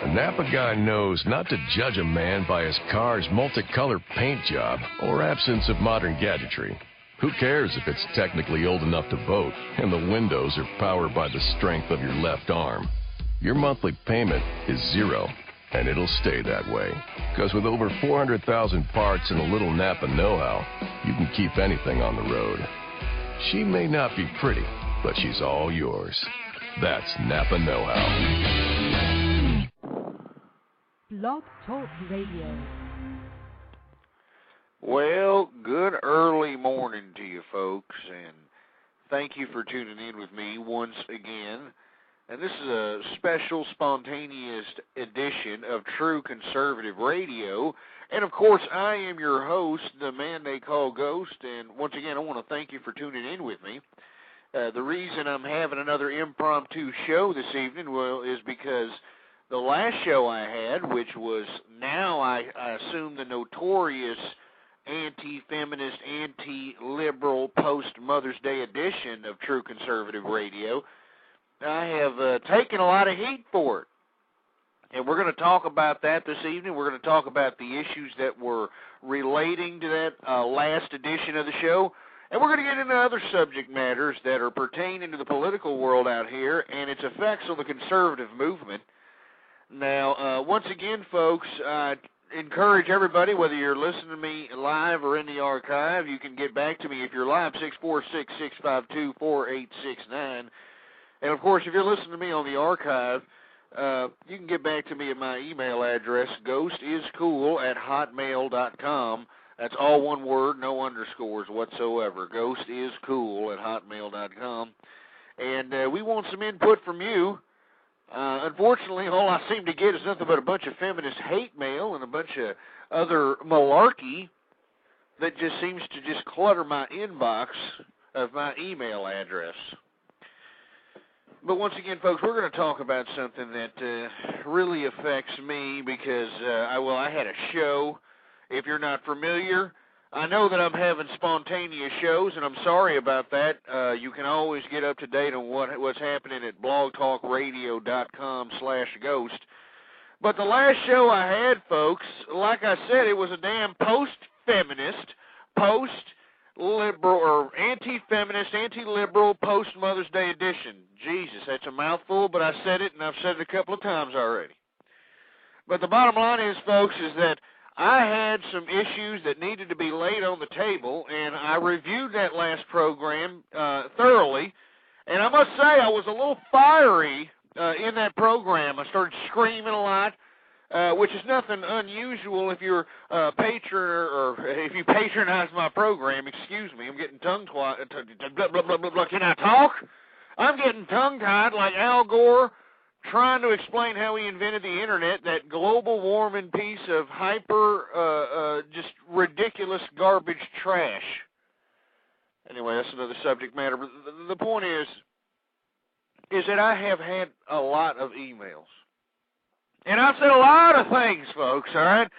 A Napa guy knows not to judge a man by his car's multicolored paint job or absence of modern gadgetry. Who cares if it's technically old enough to vote and the windows are powered by the strength of your left arm? Your monthly payment is zero, and it'll stay that way. Because with over 400,000 parts and a little Napa know-how, you can keep anything on the road. She may not be pretty, but she's all yours. That's Napa know-how. Blog Talk Radio. Well, good early morning to you folks, and thank you for tuning in with me once again. And this is a special, spontaneous edition of True Conservative Radio. And, of course, I am your host, the man they call Ghost. And, once again, I want to thank you for tuning in with me. The reason I'm having another impromptu show this evening, well, is because the last show I had, which was now, I assume, the notorious anti-feminist, anti-liberal post-Mother's Day edition of True Conservative Radio, I have taken a lot of heat for it. And we're going to talk about that this evening. We're going to talk about the issues that were relating to that last edition of the show. And we're going to get into other subject matters that are pertaining to the political world out here and its effects on the conservative movement. Now, once again, folks, I encourage everybody, whether you're listening to me live or in the archive, you can get back to me if you're live, 646-652-4869. And, of course, if you're listening to me on the archive, you can get back to me at my email address, ghostiscool@hotmail.com. That's all one word, no underscores whatsoever. Ghostiscool@hotmail.com. And we want some input from you. Unfortunately, all I seem to get is nothing but a bunch of feminist hate mail and a bunch of other malarkey that just seems to just clutter my inbox of my email address. But once again, folks, we're going to talk about something that really affects me because, I had a show. If you're not familiar, I know that I'm having spontaneous shows, and I'm sorry about that. You can always get up to date on what's happening at blogtalkradio.com/ghost. But the last show I had, folks, like I said, it was a damn post-feminist, post-liberal, or anti-feminist, anti-liberal, post-Mother's Day edition. Jesus, that's a mouthful, but I said it, and I've said it a couple of times already. But the bottom line is, folks, is that I had some issues that needed to be laid on the table, and I reviewed that last program thoroughly, and I must say I was a little fiery in that program. I started screaming a lot, which is nothing unusual if you're a patron or if you patronize my program. Excuse me, I'm getting tongue-tied. Can I talk? I'm getting tongue-tied like Al Gore trying to explain how he invented the Internet, that global warming piece of just ridiculous garbage trash. Anyway, that's another subject matter. But the point is that I have had a lot of emails. And I've said a lot of things, folks, all right?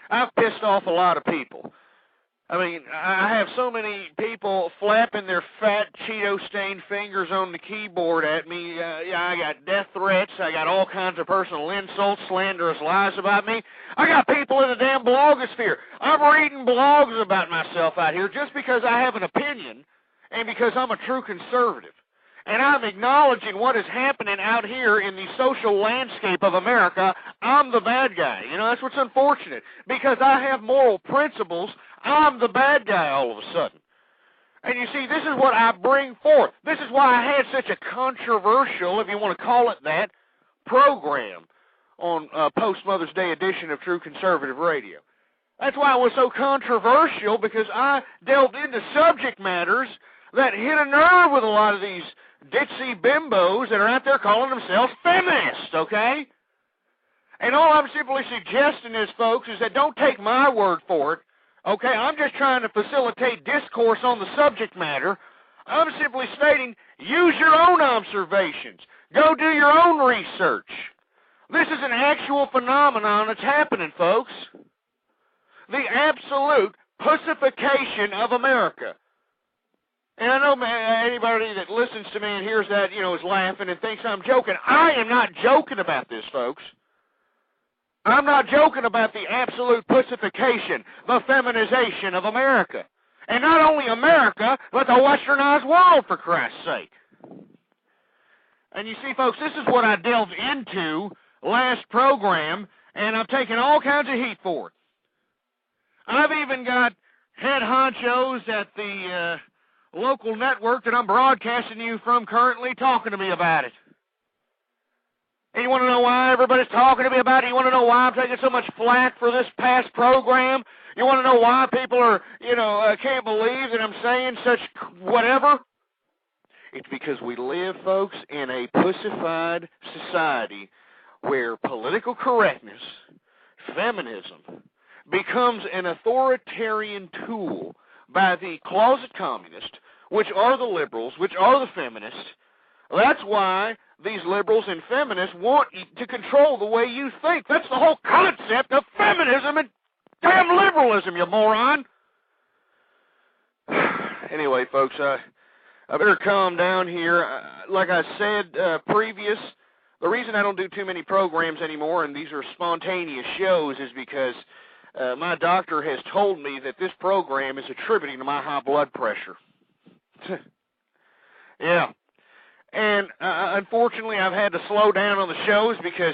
I've pissed off a lot of people. I mean, I have so many people flapping their fat Cheeto-stained fingers on the keyboard at me. I got death threats. I got all kinds of personal insults, slanderous lies about me. I got people in the damn blogosphere. I'm reading blogs about myself out here just because I have an opinion and because I'm a true conservative. And I'm acknowledging what is happening out here in the social landscape of America. I'm the bad guy. You know, that's what's unfortunate. Because I have moral principles, I'm the bad guy all of a sudden. And you see, this is what I bring forth. This is why I had such a controversial, if you want to call it that, program on post-Mother's Day edition of True Conservative Radio. That's why it was so controversial, because I delved into subject matters that hit a nerve with a lot of these ditzy bimbos that are out there calling themselves feminists, okay? And all I'm simply suggesting is, folks, is that don't take my word for it, okay? I'm just trying to facilitate discourse on the subject matter. I'm simply stating, use your own observations. Go do your own research. This is an actual phenomenon that's happening, folks. The absolute pussification of America. And I know anybody that listens to me and hears that, is laughing and thinks I'm joking. I am not joking about this, folks. I'm not joking about the absolute pussification, the feminization of America. And not only America, but the westernized world, for Christ's sake. And you see, folks, this is what I delved into last program, and I've taken all kinds of heat for it. I've even got head honchos at the local network that I'm broadcasting you from currently talking to me about it. And you want to know why everybody's talking to me about it? You want to know why I'm taking so much flack for this past program? You want to know why people are, can't believe that I'm saying such whatever? It's because we live, folks, in a pussified society where political correctness, feminism, becomes an authoritarian tool by the closet communists, which are the liberals, which are the feminists. That's why these liberals and feminists want to control the way you think. That's the whole concept of feminism and damn liberalism, you moron. Anyway, folks, I better calm down here. Like I said previous, the reason I don't do too many programs anymore, and these are spontaneous shows, is because my doctor has told me that this program is attributing to my high blood pressure. Yeah. And unfortunately, I've had to slow down on the shows because,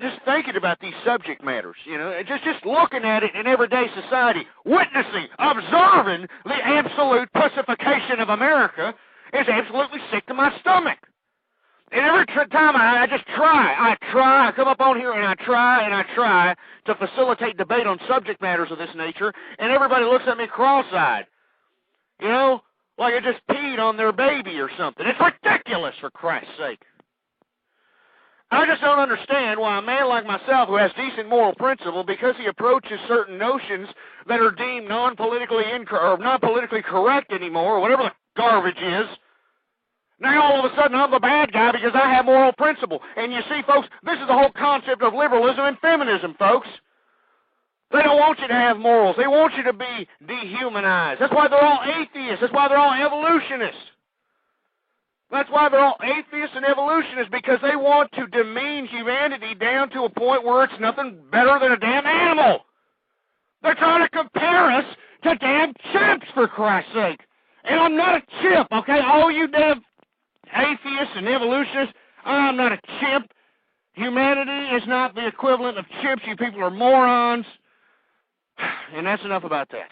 just thinking about these subject matters, just looking at it in everyday society, witnessing, observing the absolute pussification of America is absolutely sick to my stomach. And every time I just try, I come up on here and I try to facilitate debate on subject matters of this nature, and everybody looks at me cross-eyed, like I just peed on their baby or something. It's ridiculous, for Christ's sake. I just don't understand why a man like myself, who has decent moral principle, because he approaches certain notions that are deemed non-politically correct anymore, or whatever the garbage is, now all of a sudden I'm the bad guy because I have moral principle. And you see, folks, this is the whole concept of liberalism and feminism, folks. They don't want you to have morals. They want you to be dehumanized. That's why they're all atheists. That's why they're all evolutionists. That's why they're all atheists and evolutionists, because they want to demean humanity down to a point where it's nothing better than a damn animal. They're trying to compare us to damn chimps, for Christ's sake. And I'm not a chimp, okay? All you damn atheists and evolutionists, I'm not a chimp. Humanity is not the equivalent of chimps. You people are morons. And that's enough about that.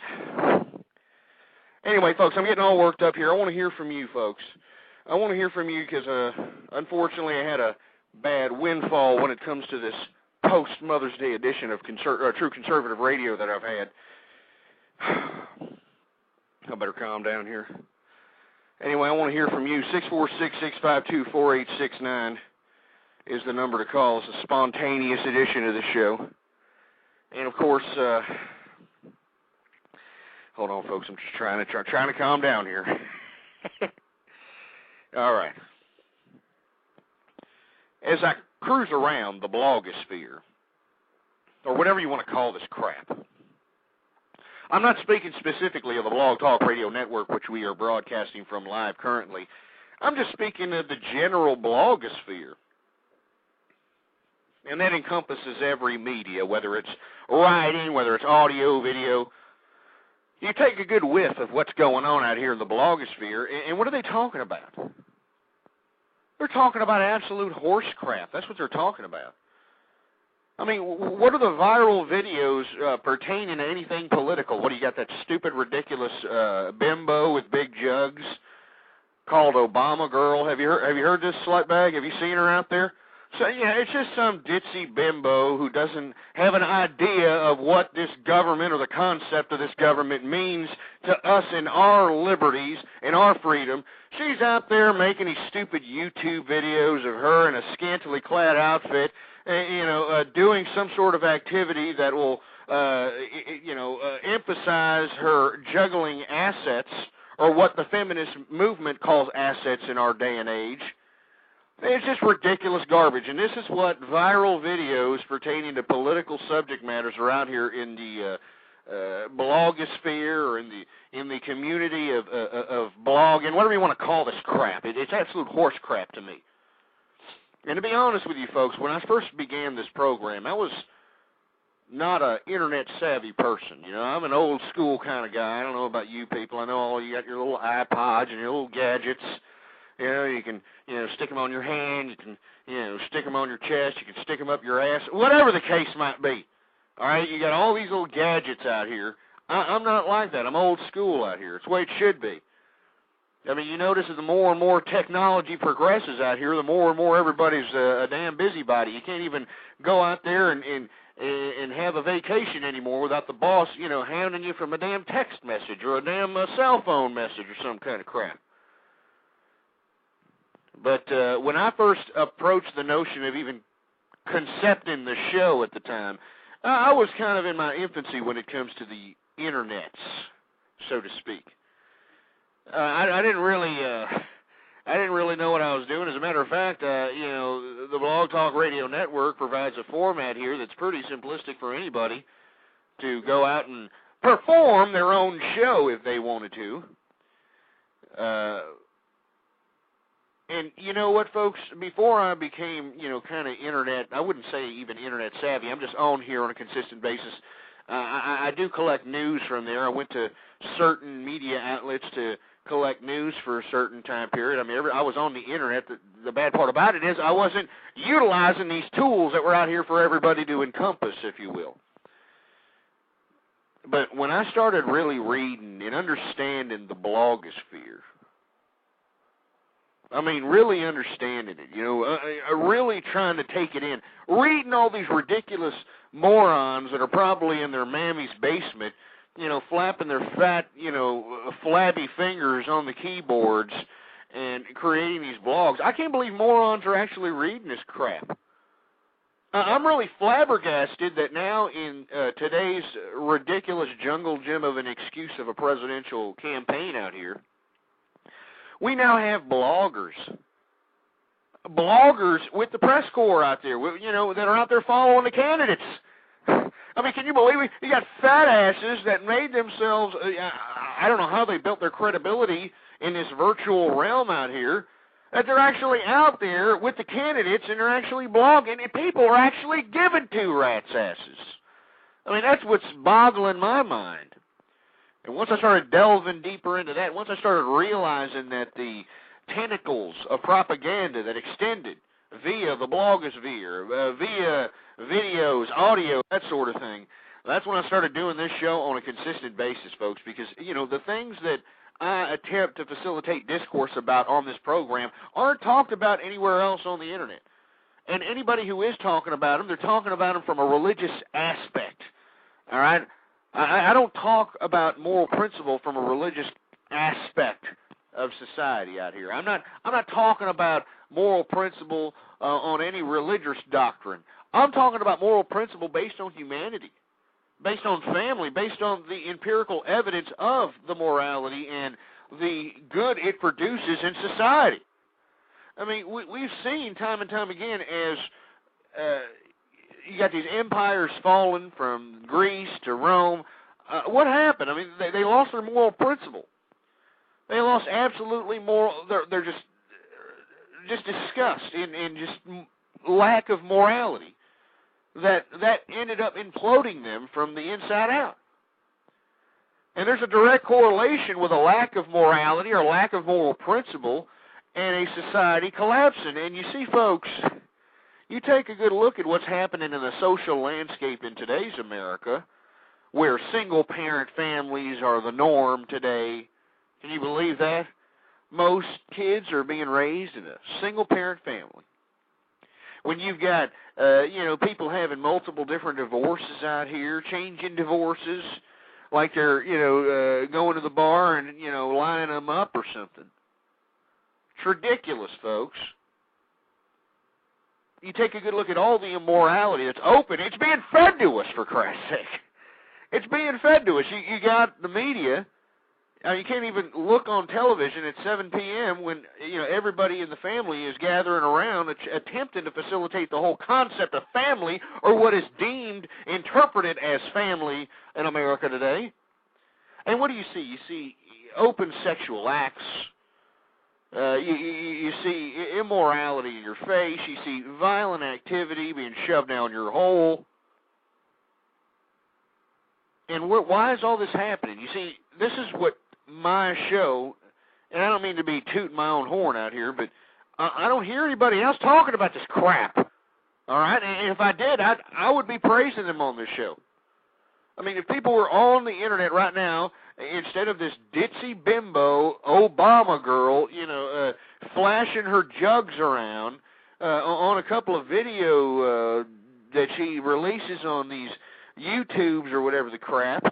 Anyway, folks, I'm getting all worked up here. I want to hear from you, folks. I want to hear from you because, unfortunately, I had a bad windfall when it comes to this post-Mother's Day edition of True Conservative Radio that I've had. I better calm down here. Anyway, I want to hear from you. 646-652-4869 is the number to call. It's a spontaneous edition of the show. And, of course, hold on, folks. I'm just trying to calm down here. All right. As I cruise around the blogosphere, or whatever you want to call this crap, I'm not speaking specifically of the Blog Talk Radio Network, which we are broadcasting from live currently. I'm just speaking of the general blogosphere. And that encompasses every media, whether it's writing, whether it's audio, video. You take a good whiff of what's going on out here in the blogosphere, and what are they talking about? They're talking about absolute horse crap. That's what they're talking about. I mean, what are the viral videos pertaining to anything political? What do you got, that stupid, ridiculous bimbo with big jugs called Obama Girl? Have you heard this slutbag? Have you seen her out there? So, yeah, it's just some ditzy bimbo who doesn't have an idea of what this government or the concept of this government means to us and our liberties and our freedom. She's out there making these stupid YouTube videos of her in a scantily clad outfit, doing some sort of activity that will, emphasize her juggling assets, or what the feminist movement calls assets in our day and age. It's just ridiculous garbage, and this is what viral videos pertaining to political subject matters are out here in the blogosphere, or in the community of blog, and whatever you want to call this crap. It's absolute horse crap to me. And to be honest with you folks, when I first began this program, I was not a internet savvy person. You know, I'm an old school kind of guy. I don't know about you people. I know all you got your little iPods and your little gadgets. You know, you can, stick them on your hand. You can, stick them on your chest. You can stick them up your ass. Whatever the case might be. All right, you got all these little gadgets out here. I'm not like that. I'm old school out here. It's the way it should be. I mean, you notice that the more and more technology progresses out here, the more and more everybody's a damn busybody. You can't even go out there and have a vacation anymore without the boss, hounding you from a damn text message or a damn cell phone message or some kind of crap. But when I first approached the notion of even concepting the show at the time, I was kind of in my infancy when it comes to the internets, so to speak. I didn't really know what I was doing. As a matter of fact, the Blog Talk Radio Network provides a format here that's pretty simplistic for anybody to go out and perform their own show if they wanted to. And you know what, folks? Before I became, kind of internet, I wouldn't say even internet savvy. I'm just on here on a consistent basis. I do collect news from there. I went to certain media outlets to collect news for a certain time period. I mean, I was on the internet. The bad part about it is I wasn't utilizing these tools that were out here for everybody to encompass, if you will. But when I started really reading and understanding the blogosphere, I mean, really understanding it, really trying to take it in, reading all these ridiculous morons that are probably in their mammy's basement, flapping their fat, flabby fingers on the keyboards and creating these blogs. I can't believe morons are actually reading this crap. I'm really flabbergasted that now in today's ridiculous jungle gym of an excuse of a presidential campaign out here, we now have bloggers with the press corps out there, that are out there following the candidates. I mean, can you believe it? You got fat asses that made themselves, I don't know how they built their credibility in this virtual realm out here, that they're actually out there with the candidates and they're actually blogging, and people are actually giving two rats' asses. I mean, that's what's boggling my mind. And once I started delving deeper into that, once I started realizing that the tentacles of propaganda that extended via the blogosphere, via videos, audio, that sort of thing, that's when I started doing this show on a consistent basis, folks, because, the things that I attempt to facilitate discourse about on this program aren't talked about anywhere else on the Internet. And anybody who is talking about them, they're talking about them from a religious aspect, all right? I don't talk about moral principle from a religious aspect of society out here. I'm not talking about moral principle on any religious doctrine. I'm talking about moral principle based on humanity, based on family, based on the empirical evidence of the morality and the good it produces in society. I mean, we've seen time and time again as you got these empires falling from Greece to Rome. What happened? I mean, they lost their moral principle. They lost absolutely moral. They're just disgust and just lack of morality. That ended up imploding them from the inside out. And there's a direct correlation with a lack of morality or lack of moral principle and a society collapsing. And you see, folks, you take a good look at what's happening in the social landscape in today's America, where single-parent families are the norm today. Can you believe that? Most kids are being raised in a single-parent family. When you've got, people having multiple different divorces out here, changing divorces, like they're, going to the bar and, lining them up or something. It's ridiculous, folks. You take a good look at all the immorality that's open. It's being fed to us, for Christ's sake. It's being fed to us. You got the media. You can't even look on television at 7 p.m. when everybody in the family is gathering around attempting to facilitate the whole concept of family, or what is deemed, interpreted as family in America today. And what do you see? You see open sexual acts. You see immorality in your face. You see violent activity being shoved down your hole. And why is all this happening? You see, this is what my show, and I don't mean to be tooting my own horn out here, but I don't hear anybody else talking about this crap. All right? And if I did, I would be praising them on this show. I mean, if people were on the internet right now, instead of this ditzy bimbo Obama girl, flashing her jugs around on a couple of video that she releases on these YouTubes or whatever the crap,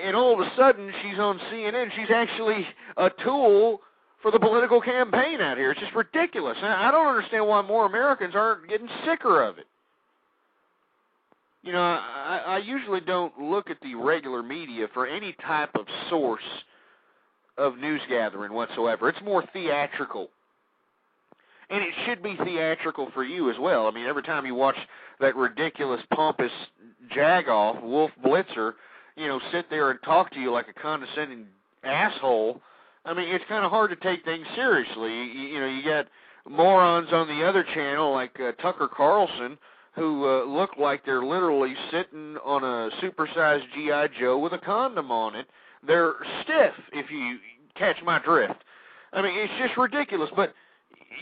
and all of a sudden she's on CNN, she's actually a tool for the political campaign out here. It's just ridiculous. I don't understand why more Americans aren't getting sicker of it. I usually don't look at the regular media for any type of source of news gathering whatsoever. It's more theatrical. And it should be theatrical for you as well. I mean, every time you watch that ridiculous, pompous jagoff, Wolf Blitzer, sit there and talk to you like a condescending asshole, I mean, it's kind of hard to take things seriously. You got morons on the other channel like Tucker Carlson, who look like they're literally sitting on a supersized G.I. Joe with a condom on it. They're stiff, if you catch my drift. I mean, it's just ridiculous. But,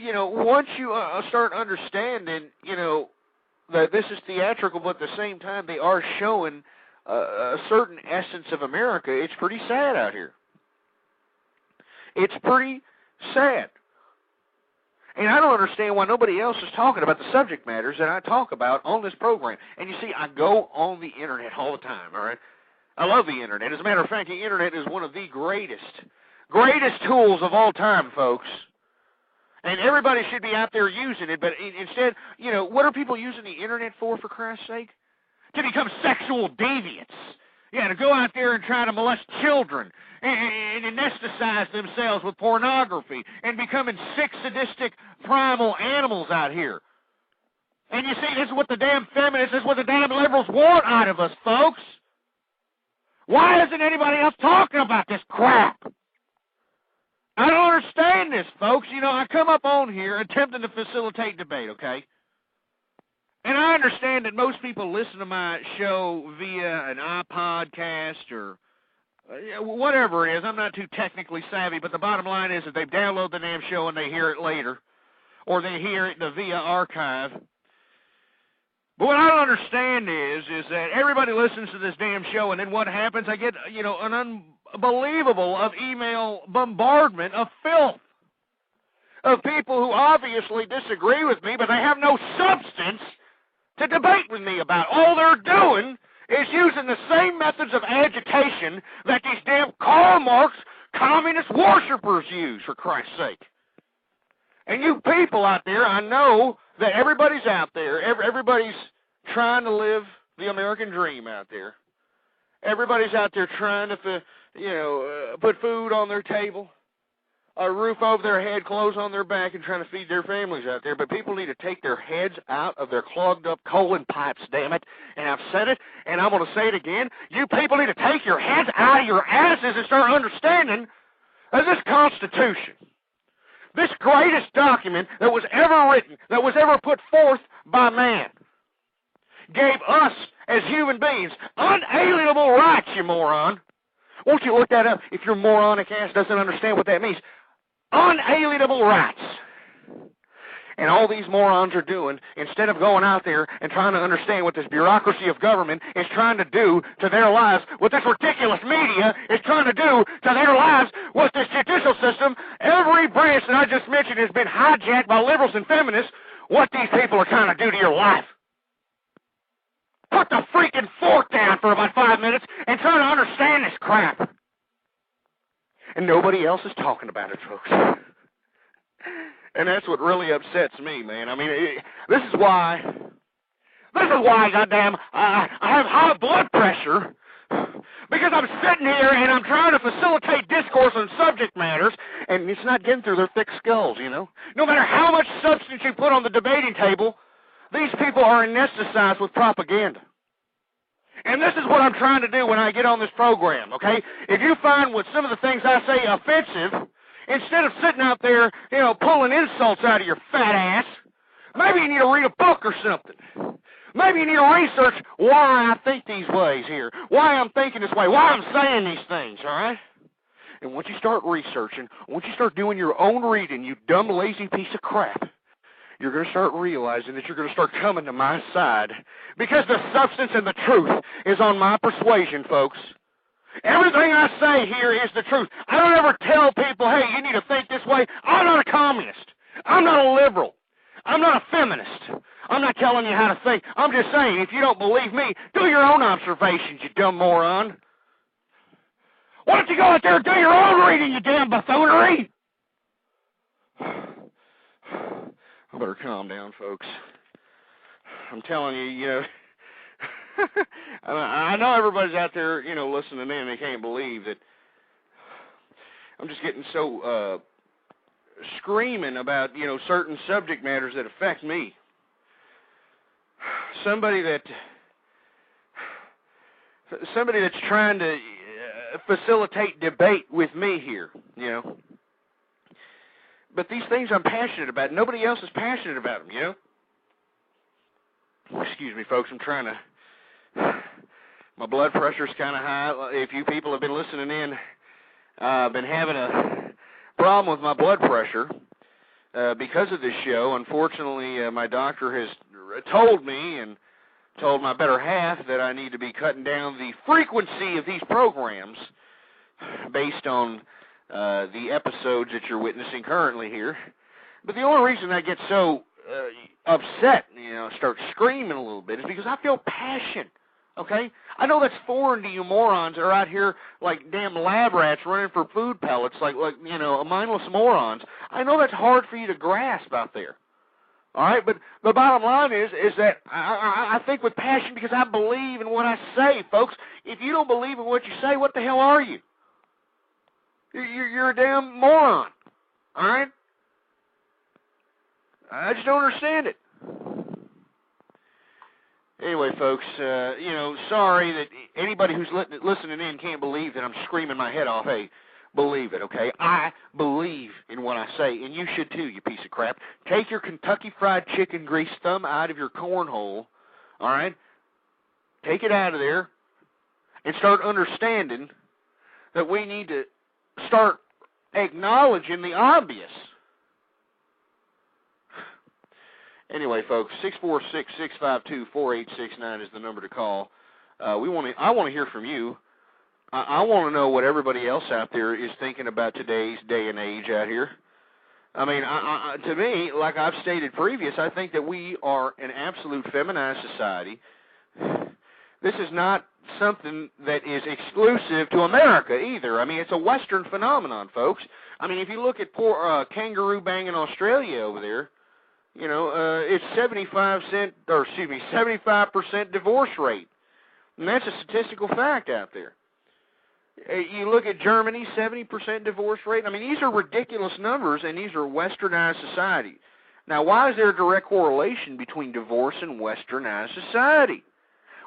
once you start understanding, that this is theatrical, but at the same time they are showing a certain essence of America, it's pretty sad out here. It's pretty sad. And I don't understand why nobody else is talking about the subject matters that I talk about on this program. And you see, I go on the internet all the time, all right? I love the internet. As a matter of fact, the internet is one of the greatest tools of all time, folks. And everybody should be out there using it, but instead, what are people using the internet for Christ's sake? To become sexual deviants. Yeah, to go out there and try to molest children and anestheticize themselves with pornography and becoming sick, sadistic, primal animals out here. And you see, this is what the damn feminists, this is what the damn liberals want out of us, folks. Why isn't anybody else talking about this crap? I don't understand this, folks. I come up on here attempting to facilitate debate, okay? And I understand that most people listen to my show via an iPodcast or whatever it is. I'm not too technically savvy, but the bottom line is that they download the damn show and they hear it later, or they hear it via archive. But what I don't understand is that everybody listens to this damn show, and then what happens? I get, an unbelievable of email bombardment of filth of people who obviously disagree with me, but they have no substance to debate with me about. All they're doing is using the same methods of agitation that these damn Karl Marx communist worshipers use, for Christ's sake. And you people out there, I know that everybody's out there. Everybody's trying to live the American dream out there. Everybody's out there trying to, put food on their table, a roof over their head, clothes on their back, and trying to feed their families out there. But people need to take their heads out of their clogged up colon pipes, damn it. And I've said it, and I'm going to say it again. You people need to take your heads out of your asses and start understanding that this Constitution, this greatest document that was ever written, that was ever put forth by man, gave us as human beings unalienable rights, you moron. Won't you look that up if your moronic ass doesn't understand what that means? Unalienable rights. And all these morons are doing, instead of going out there and trying to understand what this bureaucracy of government is trying to do to their lives, what this ridiculous media is trying to do to their lives, what this judicial system, every branch that I just mentioned has been hijacked by liberals and feminists, what these people are trying to do to your life. Put the freaking fork down for about 5 minutes and try to understand this crap. And nobody else is talking about it, folks. And that's what really upsets me, man. I mean, this is why, goddamn, I have high blood pressure, because I'm sitting here and I'm trying to facilitate discourse on subject matters, and it's not getting through their thick skulls, No matter how much substance you put on the debating table, these people are anesthetized with propaganda. And this is what I'm trying to do when I get on this program, okay? If you find what some of the things I say offensive, Instead of sitting out there, pulling insults out of your fat ass, maybe you need to read a book or something. Maybe you need to research why I think these ways here, why I'm thinking this way, why I'm saying these things, all right? And once you start researching, once you start doing your own reading, you dumb, lazy piece of crap, you're going to start realizing that you're going to start coming to my side because the substance and the truth is on my persuasion, folks. Everything I say here is the truth. I don't ever tell people, hey, you need to think this way. I'm not a communist. I'm not a liberal. I'm not a feminist. I'm not telling you how to think. I'm just saying, if you don't believe me, do your own observations, you dumb moron. Why don't you go out there and do your own reading, you damn buffoonery? I better calm down, folks. I'm telling you, I know everybody's out there, listening in, and they can't believe that I'm just getting so screaming about, certain subject matters that affect me. Somebody that's trying to facilitate debate with me here, But these things I'm passionate about. Nobody else is passionate about them, Excuse me, folks. I'm trying to... My blood pressure's kind of high. If you people have been listening in, I've been having a problem with my blood pressure because of this show. Unfortunately, my doctor has told me and told my better half that I need to be cutting down the frequency of these programs based on the episodes that you're witnessing currently here. But the only reason I get so upset, start screaming a little bit, is because I feel passion, okay? I know that's foreign to you morons that are out here like damn lab rats running for food pellets, like mindless morons. I know that's hard for you to grasp out there. All right, but the bottom line is that I think with passion because I believe in what I say, folks. If you don't believe in what you say, what the hell are you? You're a damn moron, all right? I just don't understand it. Anyway, folks, sorry that anybody who's listening in can't believe that I'm screaming my head off. Hey, believe it, okay? I believe in what I say, and you should too, you piece of crap. Take your Kentucky Fried Chicken grease thumb out of your cornhole, all right? Take it out of there and start understanding that we need to start acknowledging the obvious. Anyway, folks, 646-652-4869 is the number to call. I want to hear from you. I want to know what everybody else out there is thinking about today's day and age out here. I mean, to me, like I've stated previous, I think that we are an absolute feminized society. This is not something that is exclusive to America either. I mean, it's a Western phenomenon, folks. I mean, if you look at poor kangaroo banging Australia over there, it's 75% divorce rate. And that's a statistical fact out there. You look at Germany, 70% divorce rate. I mean, these are ridiculous numbers, and these are westernized society. Now, why is there a direct correlation between divorce and westernized society?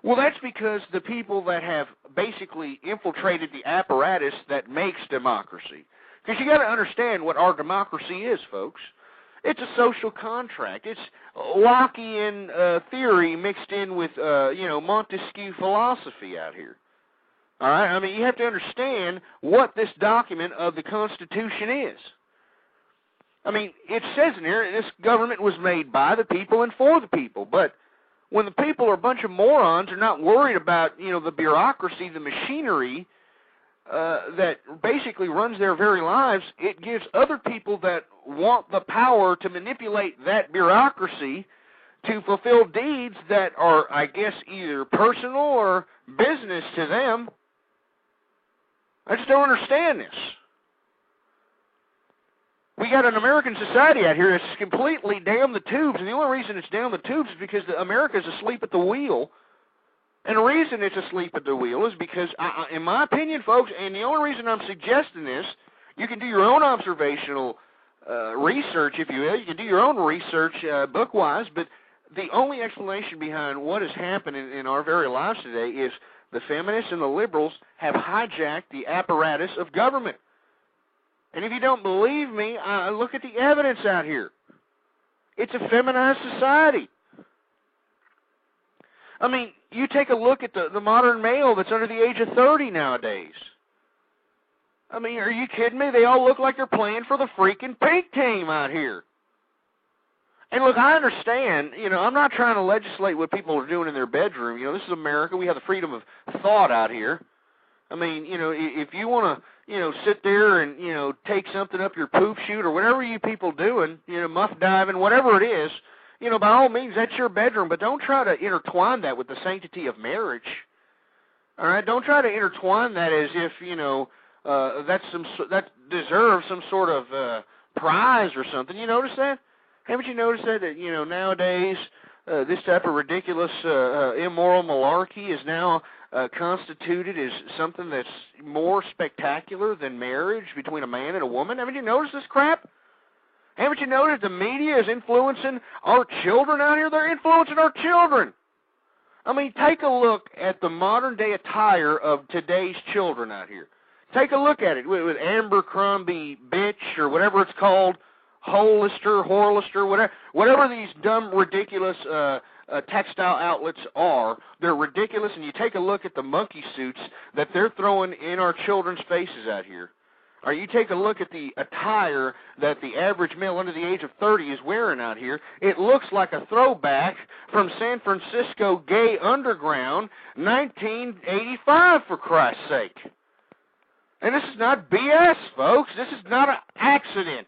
Well, that's because the people that have basically infiltrated the apparatus that makes democracy. Because you got to understand what our democracy is, folks. It's a social contract. It's Lockean theory mixed in with, Montesquieu philosophy out here. All right? I mean, you have to understand what this document of the Constitution is. I mean, it says in here, this government was made by the people and for the people. But when the people are a bunch of morons, are not worried about, the bureaucracy, the machinery that basically runs their very lives, it gives other people that want the power to manipulate that bureaucracy to fulfill deeds that are, I guess, either personal or business to them. I just don't understand this. We got an American society out here that's completely down the tubes, and the only reason it's down the tubes is because America's asleep at the wheel. And the reason it's asleep at the wheel is because, in my opinion, folks, and the only reason I'm suggesting this, you can do your own observational research, if you will. You can do your own research book-wise, but the only explanation behind what is happening in our very lives today is the feminists and the liberals have hijacked the apparatus of government. And if you don't believe me, look at the evidence out here. It's a feminized society. I mean, you take a look at the modern male that's under the age of 30 nowadays. I mean, are you kidding me? They all look like they're playing for the freaking pink team out here. And look, I understand, I'm not trying to legislate what people are doing in their bedroom. This is America. We have the freedom of thought out here. I mean, if you want to, sit there and, take something up your poop chute or whatever you people doing, muff diving, whatever it is, by all means, that's your bedroom. But don't try to intertwine that with the sanctity of marriage. All right? Don't try to intertwine that as if, that deserves some sort of prize or something. You notice that? Haven't you noticed that nowadays this type of ridiculous immoral malarkey is now constituted as something that's more spectacular than marriage between a man and a woman? Haven't you noticed this crap? Haven't you noticed the media is influencing our children out here? They're influencing our children. I mean, take a look at the modern-day attire of today's children out here. Take a look at it with Abercrombie bitch or whatever it's called, Hollister, whatever these dumb, ridiculous textile outlets are. They're ridiculous, and you take a look at the monkey suits that they're throwing in our children's faces out here. Or you take a look at the attire that the average male under the age of 30 is wearing out here. It looks like a throwback from San Francisco gay underground, 1985, for Christ's sake. And this is not BS, folks. This is not an accident.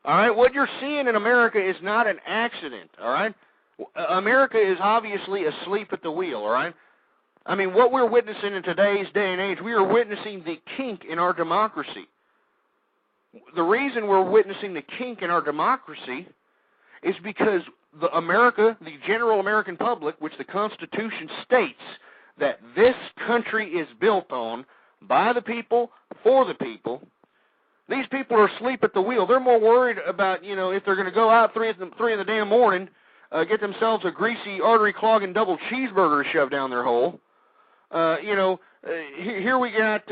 All right, what you're seeing in America is not an accident, all right? America is obviously asleep at the wheel, all right? I mean, what we're witnessing in today's day and age, we are witnessing the kink in our democracy. The reason we're witnessing the kink in our democracy is because the general American public, which the Constitution states that this country is built on by the people, for the people, these people are asleep at the wheel. They're more worried about, if they're going to go out 3 in the damn morning, get themselves a greasy, artery-clogging double cheeseburger shoved down their hole. Here we got,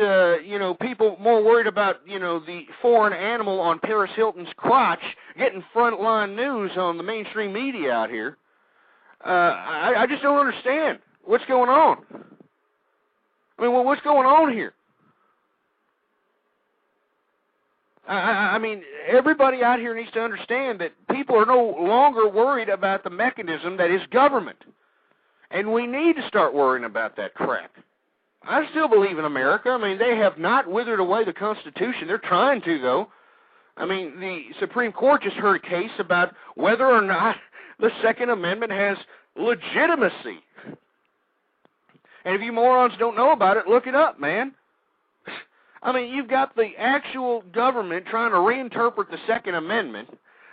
people more worried about, the foreign animal on Paris Hilton's crotch getting frontline news on the mainstream media out here. I just don't understand what's going on. I mean, what's going on here? I mean, everybody out here needs to understand that people are no longer worried about the mechanism that is government. And we need to start worrying about that crap. I still believe in America. I mean, they have not withered away the Constitution. They're trying to, though. I mean, the Supreme Court just heard a case about whether or not the Second Amendment has legitimacy. And if you morons don't know about it, look it up, man. I mean, you've got the actual government trying to reinterpret the Second Amendment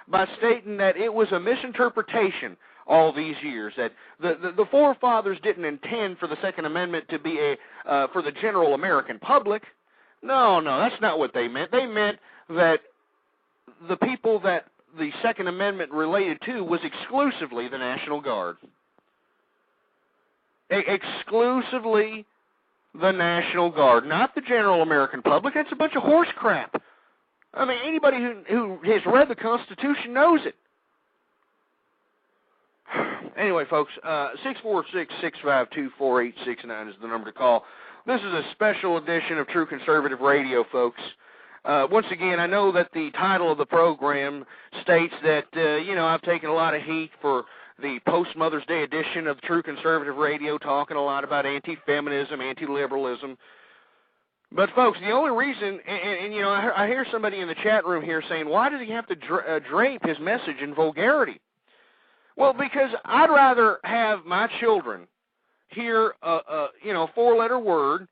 by stating that it was a misinterpretation all these years, that the forefathers didn't intend for the Second Amendment to be for the general American public. No, that's not what they meant. They meant that the people that the Second Amendment related to was exclusively the National Guard. Exclusively the National Guard, not the general American public. That's a bunch of horse crap. I mean, anybody who has read the Constitution knows it. Anyway, folks, 646-652-4869 is the number to call. This is a special edition of True Conservative Radio, folks. Once again, I know that the title of the program states that, I've taken a lot of heat for the post-Mother's Day edition of True Conservative Radio, talking a lot about anti-feminism, anti-liberalism. But, folks, the only reason, and I hear somebody in the chat room here saying, why does he have to drape his message in vulgarity? Well, because I'd rather have my children hear a four-letter word,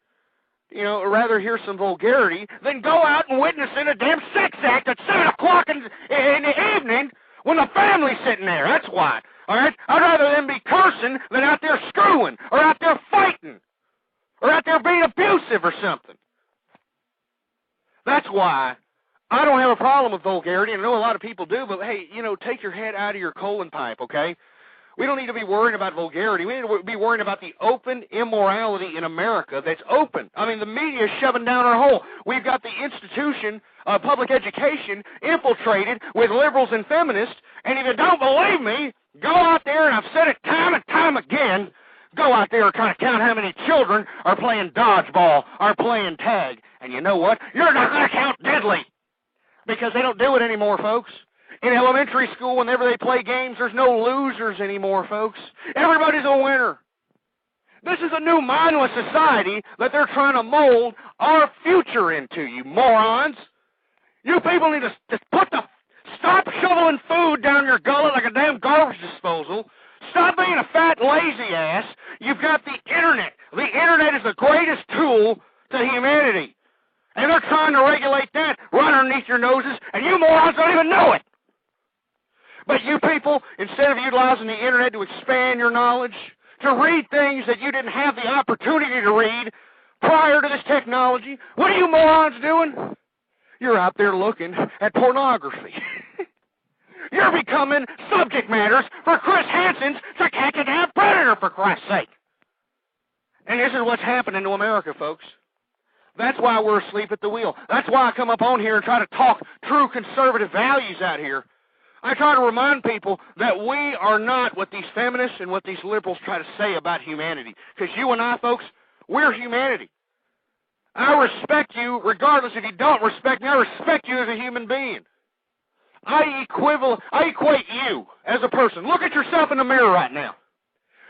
rather hear some vulgarity than go out and witness in a damn sex act at 7 o'clock in the evening when the family's sitting there. That's why. All right? I'd rather them be cursing than out there screwing or out there fighting or out there being abusive or something. That's why I don't have a problem with vulgarity, and I know a lot of people do, but hey, take your head out of your colon pipe, okay? We don't need to be worrying about vulgarity. We need to be worrying about the open immorality in America that's open. I mean, the media is shoving down our hole. We've got the institution of public education infiltrated with liberals and feminists, and if you don't believe me, go out there, and I've said it time and time again, go out there and kind of count how many children are playing dodgeball or playing tag. And you know what? You're not going to count diddly, because they don't do it anymore, folks. In elementary school, whenever they play games, there's no losers anymore, folks. Everybody's a winner. This is a new mindless society that they're trying to mold our future into, you morons. You people need to stop shoveling food down your gullet like a damn garbage disposal. Stop being a fat, lazy ass. You've got the Internet. The Internet is the greatest tool to humanity. And they're trying to regulate that right underneath your noses, and you morons don't even know it. But you people, instead of utilizing the Internet to expand your knowledge, to read things that you didn't have the opportunity to read prior to this technology, what are you morons doing? You're out there looking at pornography. You're becoming subject matters for Chris Hansen's To Catch a Damn Predator, for Christ's sake. And this is what's happening to America, folks. That's why we're asleep at the wheel. That's why I come up on here and try to talk true conservative values out here. I try to remind people that we are not what these feminists and what these liberals try to say about humanity. Because you and I, folks, we're humanity. I respect you regardless if you don't respect me. I respect you as a human being. I equate you as a person. Look at yourself in the mirror right now.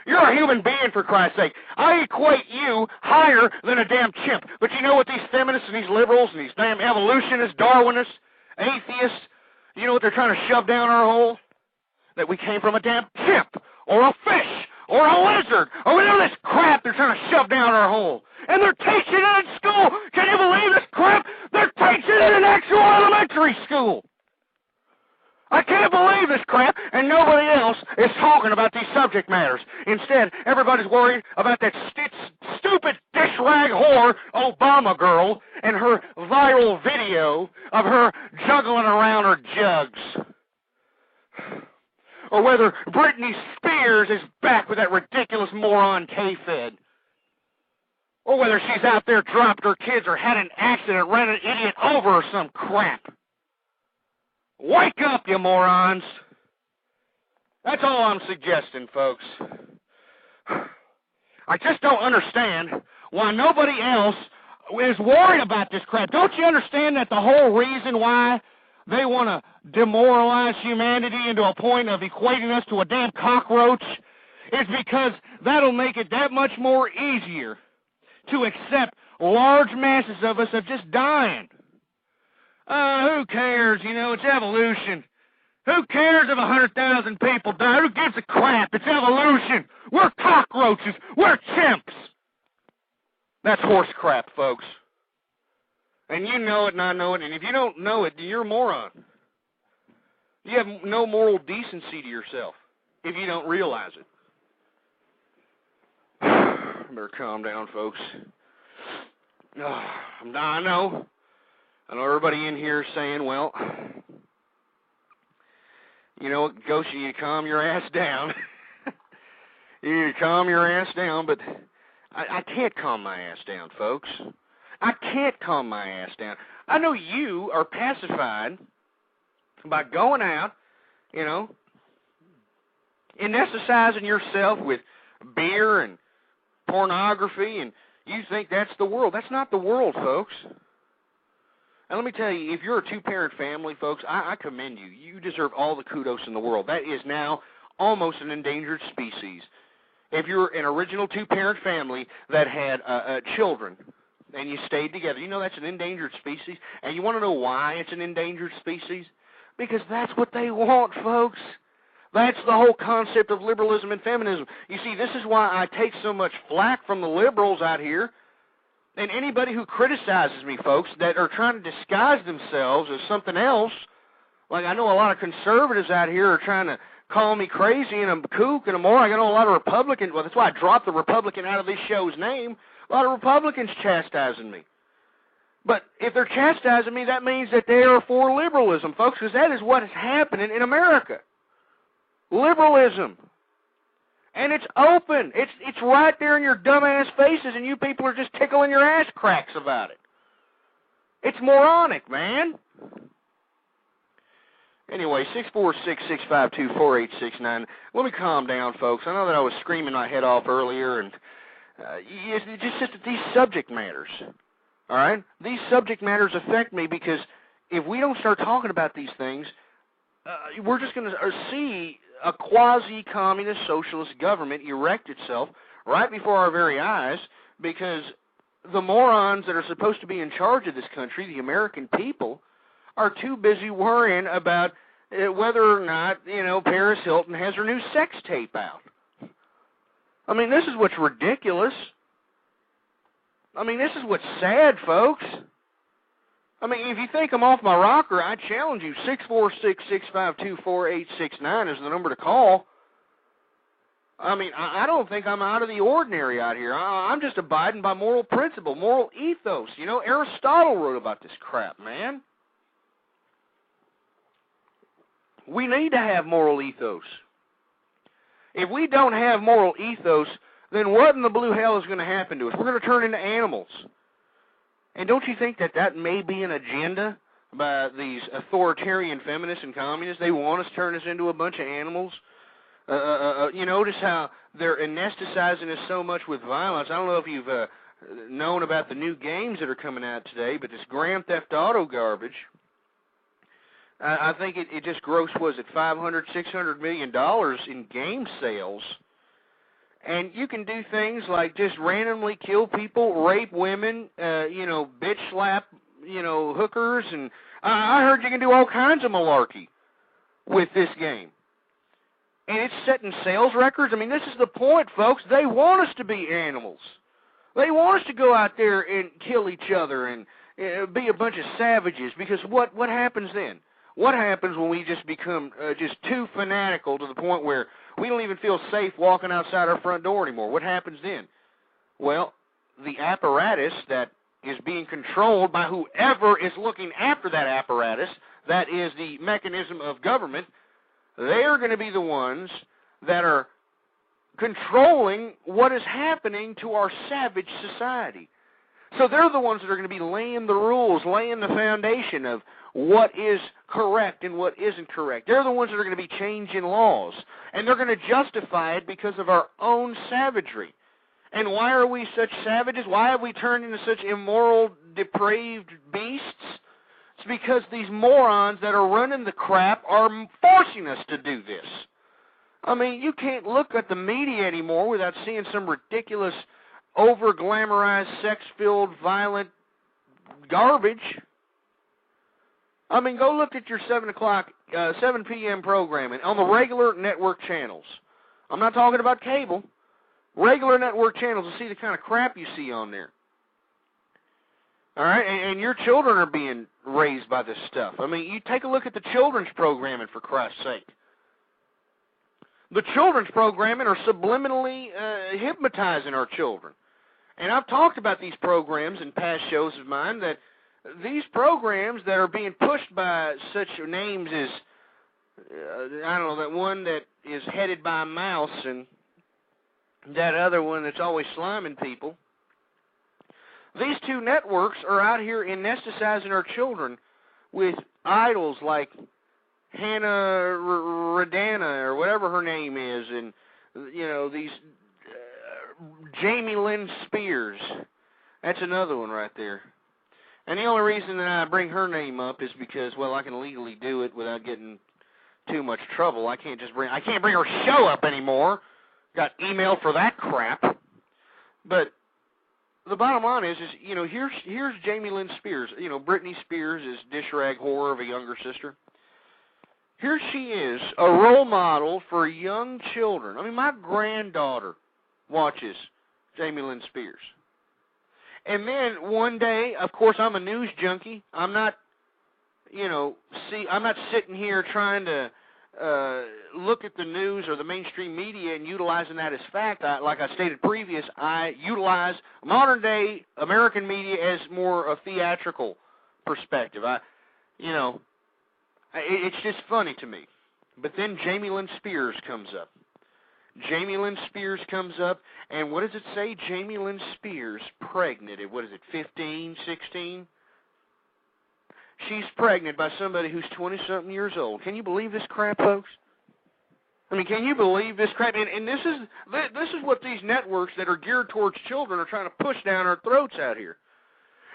You're a human being, for Christ's sake. I equate you higher than a damn chimp. But you know what these feminists and these liberals and these damn evolutionists, Darwinists, atheists, you know what they're trying to shove down our hole? That we came from a damn chimp, or a fish, or a lizard, or whatever this crap they're trying to shove down our hole. And they're teaching it in school. Can you believe this crap? They're teaching it in actual elementary school. I can't believe this crap, and nobody else is talking about these subject matters. Instead, everybody's worried about that stupid dish rag whore Obama girl and her viral video of her juggling around her jugs. Or whether Britney Spears is back with that ridiculous moron K-Fed. Or whether she's out there dropped her kids or had an accident, ran an idiot over or some crap. Wake up, you morons. That's all I'm suggesting, folks. I just don't understand why nobody else is worried about this crap. Don't you understand that the whole reason why they want to demoralize humanity into a point of equating us to a damn cockroach is because that'll make it that much more easier to accept large masses of us of just dying. Who cares? You know, it's evolution. Who cares if 100,000 people die? Who gives a crap? It's evolution. We're cockroaches. We're chimps. That's horse crap, folks. And you know it and I know it. And if you don't know it, you're a moron. You have no moral decency to yourself if you don't realize it. Better calm down, folks. I know everybody in here is saying, well, you know what, Ghost, you need to calm your ass down. You need to calm your ass down, but I can't calm my ass down, folks. I can't calm my ass down. I know you are pacified by going out, you know, anesthetizing yourself with beer and pornography, and you think that's the world. That's not the world, folks. And let me tell you, if you're a two-parent family, folks, I commend you. You deserve all the kudos in the world. That is now almost an endangered species. If you're an original two-parent family that had children and you stayed together, you know that's an endangered species. And you want to know why it's an endangered species? Because that's what they want, folks. That's the whole concept of liberalism and feminism. You see, this is why I take so much flack from the liberals out here. And anybody who criticizes me, folks, that are trying to disguise themselves as something else, like I know a lot of conservatives out here are trying to call me crazy and a kook and a moron. I know a lot of Republicans, well, that's why I dropped the Republican out of this show's name. A lot of Republicans chastising me. But if they're chastising me, that means that they are for liberalism, folks, because that is what is happening in America. Liberalism. And it's open. It's right there in your dumbass faces, and you people are just tickling your ass cracks about it. It's moronic, man. Anyway, 646-652-4869. Let me calm down, folks. I know that I was screaming my head off earlier, and it's just that these subject matters, all right? These subject matters affect me because if we don't start talking about these things, we're just going to see a quasi-communist socialist government erect itself right before our very eyes because the morons that are supposed to be in charge of this country, the American people, are too busy worrying about whether or not, Paris Hilton has her new sex tape out. I mean, this is what's ridiculous. I mean, this is what's sad, folks. I mean, if you think I'm off my rocker, I challenge you. 646-652-4869 is the number to call. I mean, I don't think I'm out of the ordinary out here. I'm just abiding by moral principle, moral ethos. Aristotle wrote about this crap, man. We need to have moral ethos. If we don't have moral ethos, then what in the blue hell is going to happen to us? We're going to turn into animals. And don't you think that may be an agenda by these authoritarian feminists and communists? They want us to turn us into a bunch of animals. You notice how they're anesthetizing us so much with violence. I don't know if you've known about the new games that are coming out today, but this Grand Theft Auto garbage, I think it just grossed, $500, $600 million in game sales. And you can do things like just randomly kill people, rape women, bitch slap, hookers. And I heard you can do all kinds of malarkey with this game. And it's setting sales records. I mean, this is the point, folks. They want us to be animals. They want us to go out there and kill each other and be a bunch of savages. Because what happens then? What happens when we just become just too fanatical to the point where we don't even feel safe walking outside our front door anymore? What happens then? Well, the apparatus that is being controlled by whoever is looking after that apparatus, that is the mechanism of government, they are going to be the ones that are controlling what is happening to our savage society. So they're the ones that are going to be laying the rules, laying the foundation of what is correct and what isn't correct. They're the ones that are going to be changing laws, and they're going to justify it because of our own savagery. And why are we such savages? Why have we turned into such immoral, depraved beasts? It's because these morons that are running the crap are forcing us to do this. I mean, you can't look at the media anymore without seeing some ridiculous, over-glamorized, sex-filled, violent garbage. I mean, go look at your 7 p.m. programming on the regular network channels. I'm not talking about cable. Regular network channels to see the kind of crap you see on there. All right? And your children are being raised by this stuff. I mean, you take a look at the children's programming, for Christ's sake. The children's programming are subliminally hypnotizing our children. And I've talked about these programs in past shows of mine, that these programs that are being pushed by such names as, I don't know, that one that is headed by a mouse and that other one that's always sliming people. These two networks are out here anesthetizing our children with idols like Hannah Radana or whatever her name is, and, these Jamie Lynn Spears. That's another one right there. And the only reason that I bring her name up is because, well, I can legally do it without getting too much trouble. I can't bring her show up anymore. Got email for that crap. But the bottom line is here's Jamie Lynn Spears. Britney Spears is dish rag horror of a younger sister. Here she is, a role model for young children. I mean, my granddaughter watches Jamie Lynn Spears. And then one day, of course, I'm a news junkie. I'm not, I'm not sitting here trying to look at the news or the mainstream media and utilizing that as fact. Like I stated previous, I utilize modern-day American media as more a theatrical perspective. It's just funny to me. But then Jamie Lynn Spears comes up. Jamie Lynn Spears comes up, and what does it say? Jamie Lynn Spears pregnant at, 15, 16? She's pregnant by somebody who's 20-something years old. Can you believe this crap, folks? I mean, can you believe this crap? And this is what these networks that are geared towards children are trying to push down our throats out here.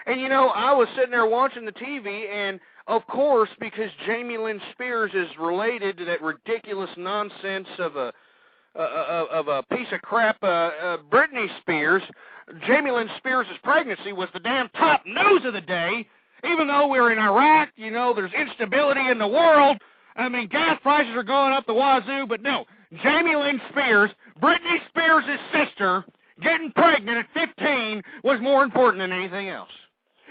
And, you know, I was sitting there watching the TV, and, of course, because Jamie Lynn Spears is related to that ridiculous nonsense of a piece of crap, Britney Spears, Jamie Lynn Spears' pregnancy was the damn top news of the day. Even though we're in Iraq, you know, there's instability in the world. I mean, gas prices are going up the wazoo, but no. Jamie Lynn Spears, Britney Spears' sister, getting pregnant at 15 was more important than anything else.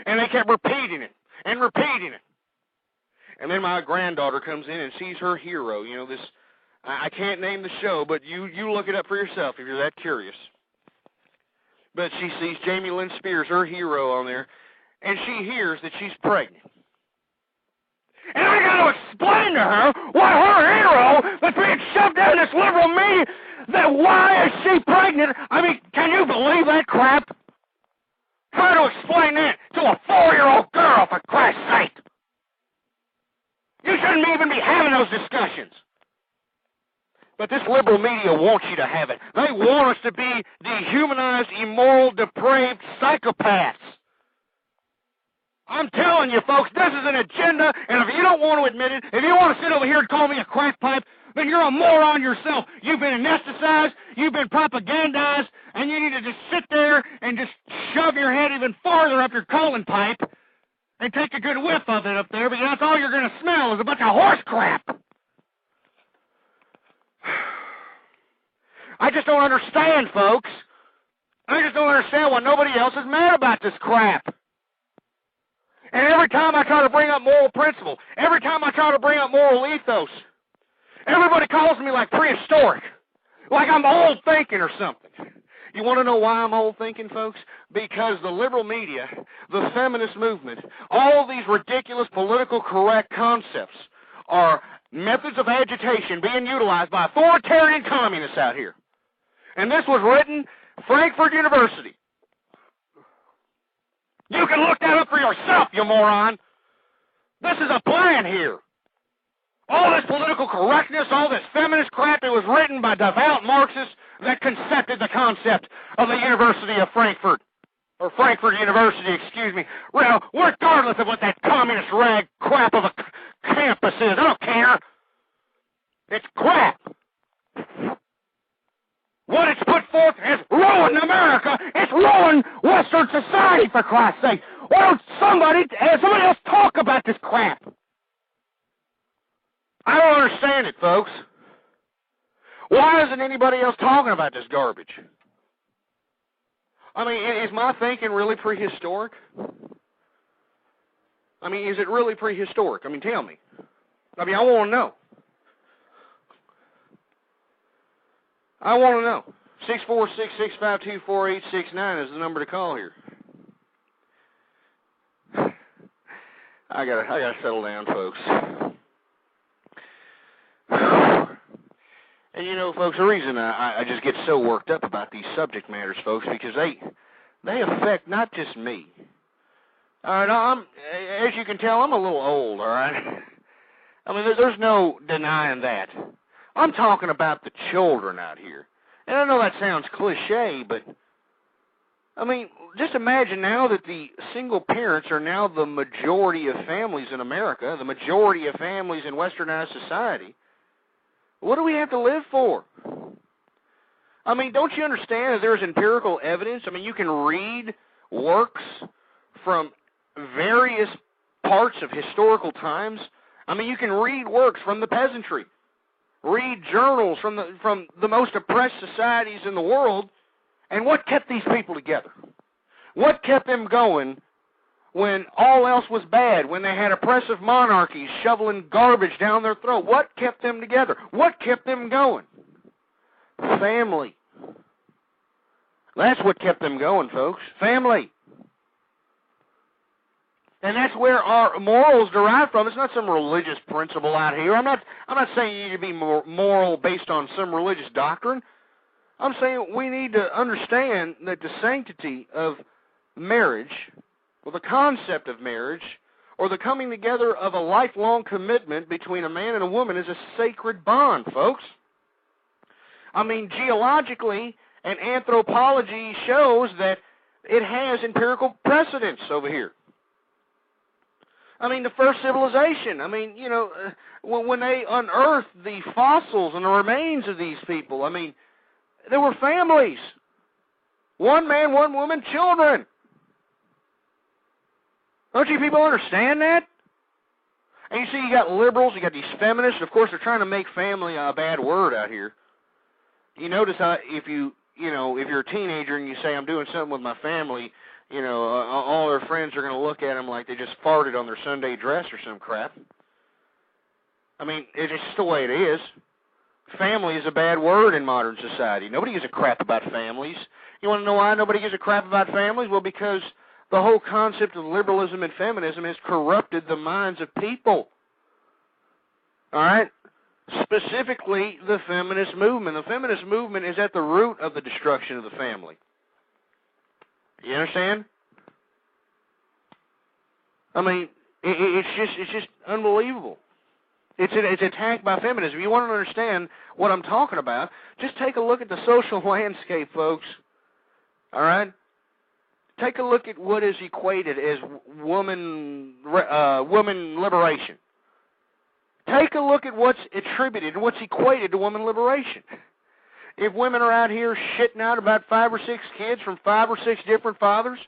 And they kept repeating it and repeating it. And then my granddaughter comes in and sees her hero. You know, this, I can't name the show, but you look it up for yourself if you're that curious. But she sees Jamie Lynn Spears, her hero, on there, and she hears that she's pregnant. And I got to explain to her why her hero that's being shoved down this liberal media, that why is she pregnant? I mean, can you believe that crap? Try to explain that to a 4-year-old girl, for Christ's sake. You shouldn't even be having those discussions. But this liberal media wants you to have it. They want us to be dehumanized, immoral, depraved psychopaths. I'm telling you, folks, this is an agenda, and if you don't want to admit it, if you want to sit over here and call me a crack pipe, then you're a moron yourself. You've been anesthetized, you've been propagandized, and you need to just sit there and just shove your head even farther up your colon pipe and take a good whiff of it up there, because that's all you're going to smell is a bunch of horse crap. I just don't understand, folks. I just don't understand why nobody else is mad about this crap. And every time I try to bring up moral principle, every time I try to bring up moral ethos, everybody calls me like prehistoric, like I'm old thinking or something. You want to know why I'm old thinking, folks? Because the liberal media, the feminist movement, all these ridiculous political correct concepts are methods of agitation being utilized by authoritarian communists out here. And this was written Frankfurt University. You can look that up for yourself, you moron. This is a plan here. All this political correctness, all this feminist crap, it was written by devout Marxists that concepted the concept of the University of Frankfurt. Or Frankfurt University, excuse me. Well, regardless of what that communist rag crap of a campus is, I don't care. It's crap. What it's put forth has ruined America. It's ruined Western society, for Christ's sake. Why don't somebody else talk about this crap? I don't understand it, folks. Why isn't anybody else talking about this garbage? I mean, is my thinking really prehistoric? I mean, is it really prehistoric? I mean, tell me. I mean, I want to know. I want to know. 646-652-4869 is the number to call here. I gotta settle down, folks. And you know, folks, the reason I just get so worked up about these subject matters, folks, because they affect not just me. All right, as you can tell, I'm a little old, all right? I mean, there's no denying that. I'm talking about the children out here. And I know that sounds cliche, but, I mean, just imagine now that the single parents are now the majority of families in America, the majority of families in westernized society. What do we have to live for? I mean, don't you understand that there's empirical evidence? I mean, you can read works from various parts of historical times. I mean, you can read works from the peasantry. Read journals from the most oppressed societies in the world, and what kept these people together? What kept them going when all else was bad, when they had oppressive monarchies shoveling garbage down their throat? What kept them together? What kept them going? Family. That's what kept them going, folks. Family. And that's where our morals derive from. It's not some religious principle out here. I'm not saying you need to be moral based on some religious doctrine. I'm saying we need to understand that the sanctity of marriage, or the concept of marriage, or the coming together of a lifelong commitment between a man and a woman is a sacred bond, folks. I mean, geologically and anthropology shows that it has empirical precedence over here. I mean, the first civilization, I mean, you know, when they unearthed the fossils and the remains of these people, I mean, there were families. One man, one woman, children. Don't you people understand that? And you see, you got liberals, you got these feminists. Of course, they're trying to make family a bad word out here. You notice how if you're a teenager and you say, I'm doing something with my family, you know, all their friends are going to look at them like they just farted on their Sunday dress or some crap. I mean, it's just the way it is. Family is a bad word in modern society. Nobody gives a crap about families. You want to know why nobody gives a crap about families? Well, because the whole concept of liberalism and feminism has corrupted the minds of people. All right? Specifically, the feminist movement. The feminist movement is at the root of the destruction of the family. You understand? I mean, it's just unbelievable. It's attacked by feminism. If you want to understand what I'm talking about, just take a look at the social landscape, folks. All right? Take a look at what is equated as woman liberation. Take a look at what's attributed and what's equated to woman liberation. If women are out here shitting out about 5 or 6 kids from 5 or 6 different fathers,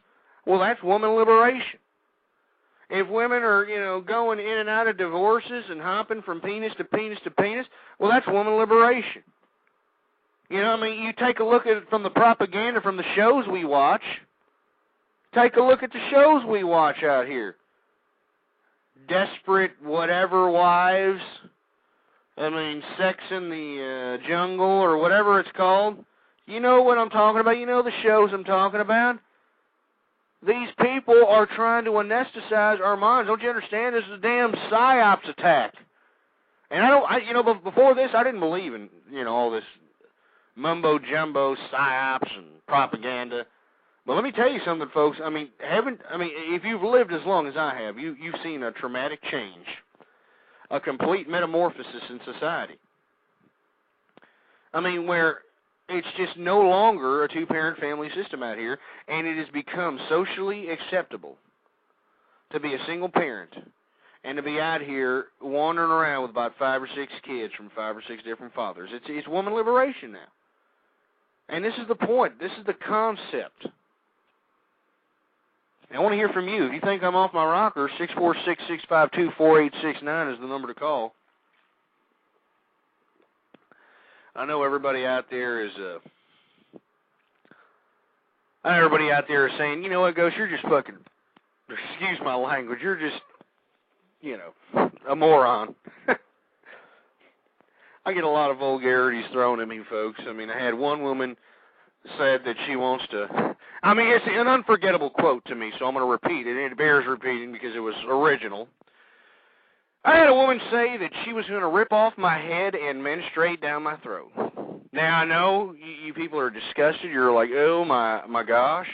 well, that's woman liberation. If women are, you know, going in and out of divorces and hopping from penis to penis to penis, well, that's woman liberation. You know, I mean, you take a look at it from the propaganda, from the shows we watch. Take a look at the shows we watch out here. Desperate whatever wives. I mean, Sex in the Jungle or whatever it's called. You know what I'm talking about. You know the shows I'm talking about. These people are trying to anesthetize our minds. Don't you understand? This is a damn psyops attack. And before this, I didn't believe in, you know, all this mumbo jumbo psyops and propaganda. But let me tell you something, folks. I mean, if you've lived as long as I have, you've seen a traumatic change, a complete metamorphosis in society. I mean, where it's just no longer a two-parent family system out here, and it has become socially acceptable to be a single parent and to be out here wandering around with about 5 or 6 kids from 5 or 6 different fathers. It's woman liberation now. And this is the point. This is the concept. I want to hear from you. If you think I'm off my rocker, 646-652-4869 is the number to call. I know everybody out there is saying, you know what, Ghost, you're just fucking, excuse my language, you're just, you know, a moron. I get a lot of vulgarities thrown at me, folks. I mean, I had one woman said that she wants to, I mean, it's an unforgettable quote to me, so I'm going to repeat it. It bears repeating because it was original. I had a woman say that she was going to rip off my head and menstruate down my throat. Now, I know you people are disgusted. You're like, oh, my gosh.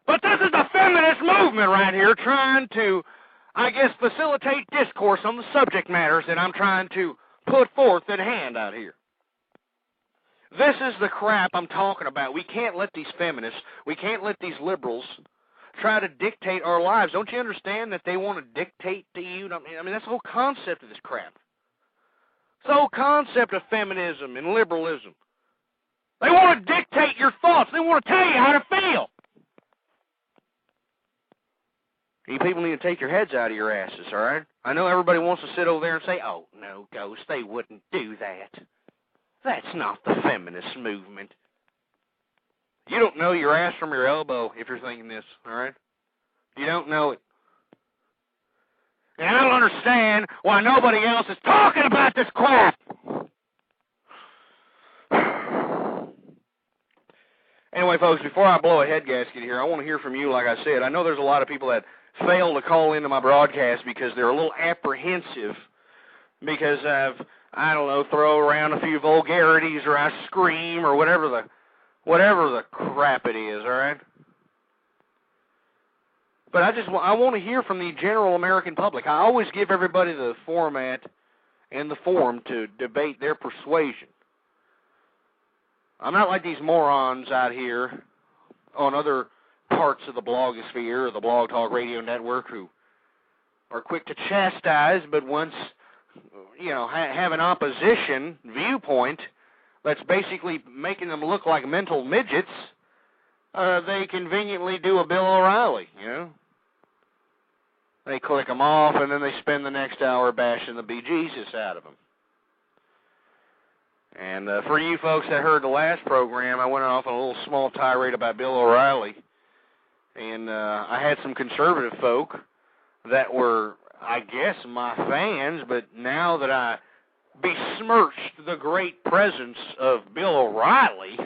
But this is the feminist movement right here trying to, I guess, facilitate discourse on the subject matters that I'm trying to put forth at hand out here. This is the crap I'm talking about. We can't let these feminists, we can't let these liberals try to dictate our lives. Don't you understand that they want to dictate to you? I mean, that's the whole concept of this crap. It's the whole concept of feminism and liberalism. They want to dictate your thoughts. They want to tell you how to feel. You people need to take your heads out of your asses, all right? I know everybody wants to sit over there and say, oh, no, Ghost, they wouldn't do that. That's not the feminist movement. You don't know your ass from your elbow if you're thinking this, all right? You don't know it. And I don't understand why nobody else is talking about this crap. Anyway, folks, before I blow a head gasket here, I want to hear from you, like I said. I know there's a lot of people that fail to call into my broadcast because they're a little apprehensive because I don't know, throw around a few vulgarities, or I scream, or whatever the crap it is, all right? But I want to hear from the general American public. I always give everybody the format and the forum to debate their persuasion. I'm not like these morons out here on other parts of the blogosphere or the Blog Talk Radio Network who are quick to chastise, but once, have an opposition viewpoint that's basically making them look like mental midgets, they conveniently do a Bill O'Reilly, They click them off, and then they spend the next hour bashing the bejesus out of them. And for you folks that heard the last program, I went off on a little small tirade about Bill O'Reilly. And I had some conservative folk that were, I guess, my fans, but now that I besmirched the great presence of Bill O'Reilly,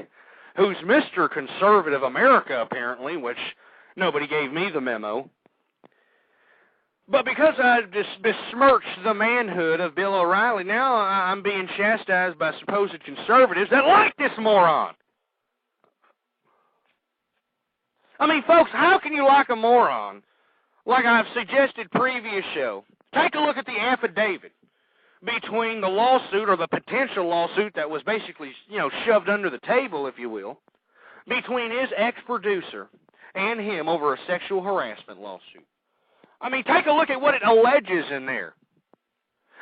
who's Mr. Conservative America, apparently, which nobody gave me the memo. But because I just besmirched the manhood of Bill O'Reilly, now I'm being chastised by supposed conservatives that like this moron. I mean, folks, how can you like a moron? Like I've suggested previous show, take a look at the affidavit between the lawsuit, or the potential lawsuit that was basically, shoved under the table, if you will, between his ex-producer and him over a sexual harassment lawsuit. I mean, take a look at what it alleges in there.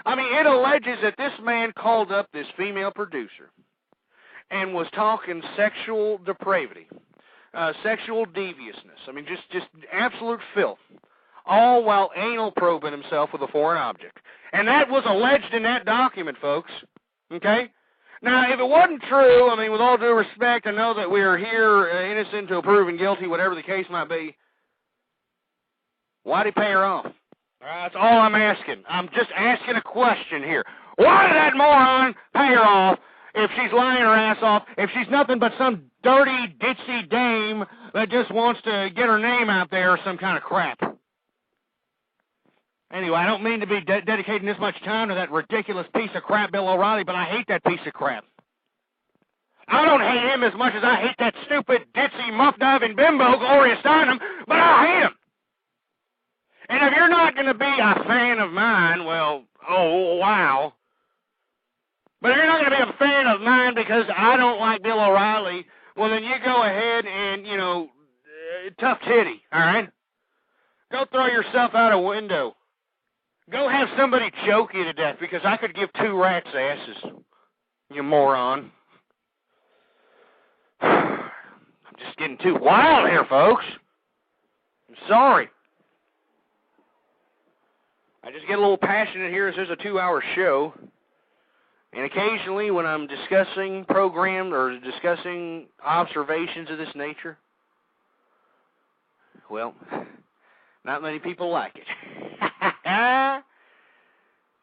I mean, it alleges that this man called up this female producer and was talking sexual depravity, sexual deviousness. I mean, just absolute filth, all while anal probing himself with a foreign object. And that was alleged in that document, folks. Okay? Now, if it wasn't true, I mean, with all due respect, I know that we are here innocent until proven guilty, whatever the case might be. Why'd he pay her off? That's all I'm asking. I'm just asking a question here. Why did that moron pay her off if she's lying her ass off, if she's nothing but some dirty, ditzy dame that just wants to get her name out there or some kind of crap? Anyway, I don't mean to be dedicating this much time to that ridiculous piece of crap, Bill O'Reilly, but I hate that piece of crap. I don't hate him as much as I hate that stupid, ditzy, muff-diving bimbo, Gloria Steinem, but I hate him. And if you're not going to be a fan of mine, well, oh, wow. But if you're not going to be a fan of mine because I don't like Bill O'Reilly, well, then you go ahead and, tough titty, all right? Go throw yourself out a window. Go have somebody choke you to death, because I could give two rats' asses, you moron. I'm just getting too wild here, folks. I'm sorry. I just get a little passionate here as there's a 2-hour show. And occasionally when I'm discussing programs or discussing observations of this nature, well, not many people like it.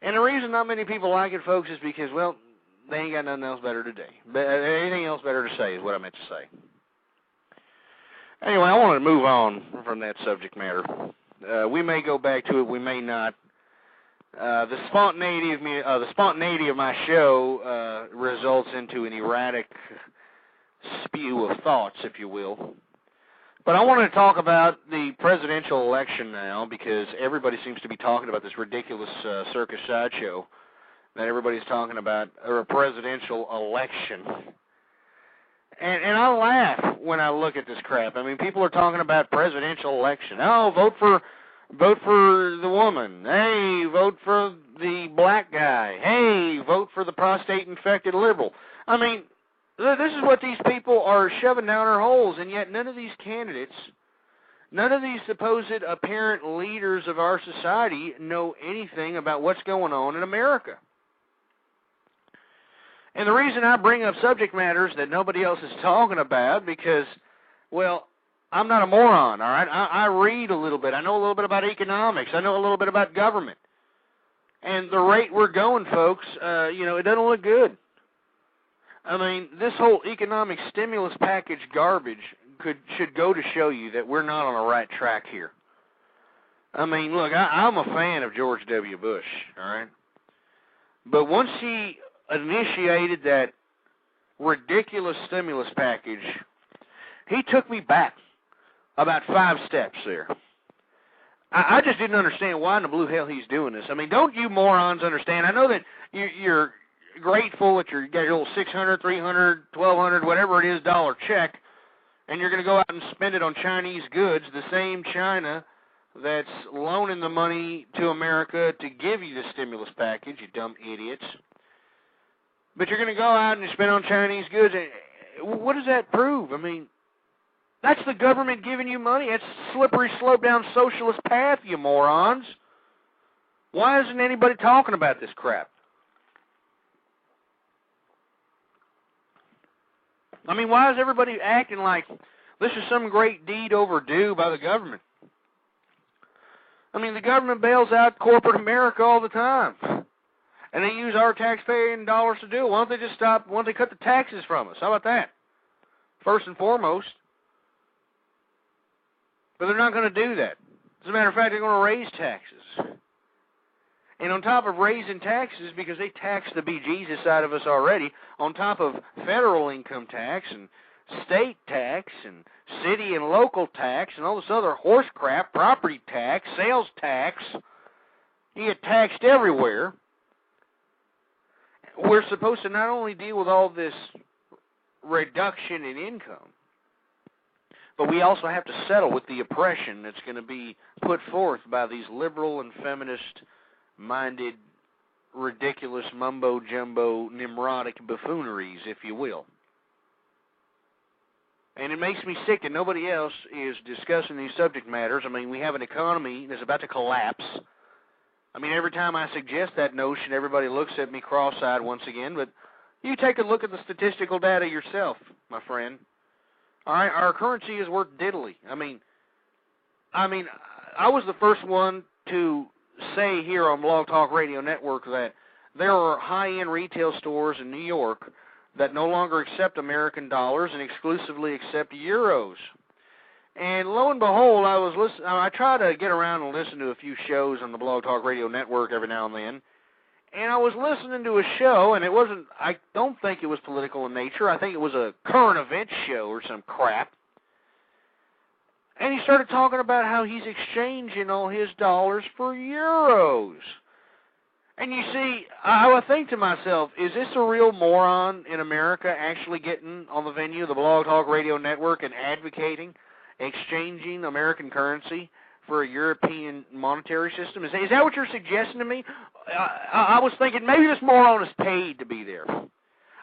And the reason not many people like it, folks, is because, well, they ain't got nothing else better to do. Anything else better to say is what I meant to say. Anyway, I want to move on from that subject matter. We may go back to it, we may not. The spontaneity of my show results into an erratic spew of thoughts, if you will. But I wanted to talk about the presidential election now, because everybody seems to be talking about this ridiculous circus sideshow that everybody's talking about, or a presidential election. And I laugh when I look at this crap. I mean, people are talking about presidential election. Oh, vote for the woman. Hey, vote for the black guy. Hey, vote for the prostate-infected liberal. I mean, this is what these people are shoving down our holes, and yet none of these candidates, none of these supposed apparent leaders of our society know anything about what's going on in America. And the reason I bring up subject matters that nobody else is talking about, because, well, I'm not a moron, all right? I read a little bit. I know a little bit about economics. I know a little bit about government. And the rate we're going, folks, it doesn't look good. I mean, this whole economic stimulus package garbage should go to show you that we're not on the right track here. I mean, look, I'm a fan of George W. Bush, all right? But once he initiated that ridiculous stimulus package, he took me back about 5 steps there. I just didn't understand why in the blue hell he's doing this. I mean, don't you morons understand? I know that you're grateful that you got your little $600, $300, $1,200, whatever it is, dollar check, and you're going to go out and spend it on Chinese goods, the same China that's loaning the money to America to give you the stimulus package, you dumb idiots. But you're going to go out and spend on Chinese goods. What does that prove? I mean, that's the government giving you money. That's a slippery slope down socialist path, you morons. Why isn't anybody talking about this crap? I mean, why is everybody acting like this is some great deed overdue by the government? I mean, the government bails out corporate America all the time. And they use our taxpaying dollars to do it. Why don't they just stop, why don't they cut the taxes from us? How about that? First and foremost. But they're not going to do that. As a matter of fact, they're going to raise taxes. And on top of raising taxes, because they tax the bejesus out of us already, on top of federal income tax and state tax and city and local tax and all this other horse crap, property tax, sales tax, you get taxed everywhere. We're supposed to not only deal with all this reduction in income, but we also have to settle with the oppression that's going to be put forth by these liberal and feminist-minded, ridiculous mumbo-jumbo, Nimrodic buffooneries, if you will. And it makes me sick that nobody else is discussing these subject matters. I mean, we have an economy that's about to collapse. I mean, every time I suggest that notion, everybody looks at me cross-eyed once again. But you take a look at the statistical data yourself, my friend. All right, our currency is worth diddly. I mean, I was the first one to say here on Blog Talk Radio Network that there are high-end retail stores in New York that no longer accept American dollars and exclusively accept euros. And lo and behold, I try to get around and listen to a few shows on the Blog Talk Radio Network every now and then. And I was listening to a show, and I don't think it was political in nature. I think it was a current events show or some crap. And he started talking about how he's exchanging all his dollars for euros. And you see, I would think to myself, is this a real moron in America actually getting on the venue of the Blog Talk Radio Network and advocating exchanging American currency for a European monetary system? Is that what you're suggesting to me? I was thinking maybe this moron is paid to be there.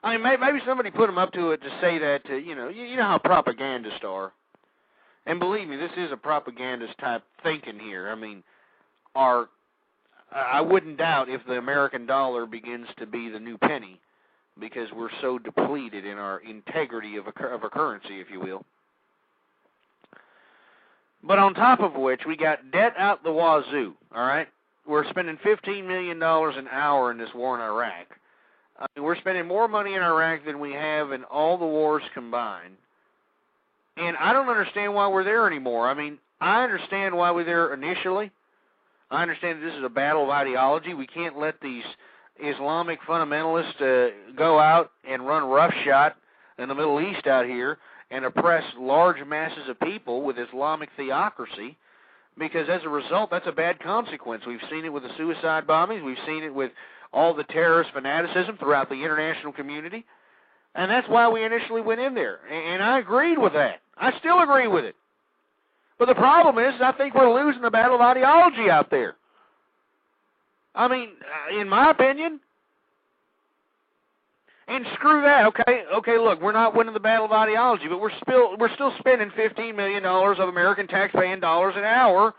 I mean, maybe somebody put him up to it to say that, you know how propagandists are. And believe me, this is a propagandist type thinking here. I mean, I wouldn't doubt if the American dollar begins to be the new penny, because we're so depleted in our integrity of a currency, if you will. But on top of which, we got debt out the wazoo, all right? We're spending $15 million an hour in this war in Iraq. I mean, we're spending more money in Iraq than we have in all the wars combined. And I don't understand why we're there anymore. I mean, I understand why we're there initially. I understand that this is a battle of ideology. We can't let these Islamic fundamentalists go out and run roughshod in the Middle East out here and oppress large masses of people with Islamic theocracy, because as a result, that's a bad consequence. We've seen it with the suicide bombings. We've seen it with all the terrorist fanaticism throughout the international community. And that's why we initially went in there. And I agreed with that. I still agree with it. But the problem is, I think we're losing the battle of ideology out there. I mean, in my opinion, and screw that, okay? Okay, look, we're not winning the battle of ideology, but we're still spending $15 million of American taxpaying dollars an hour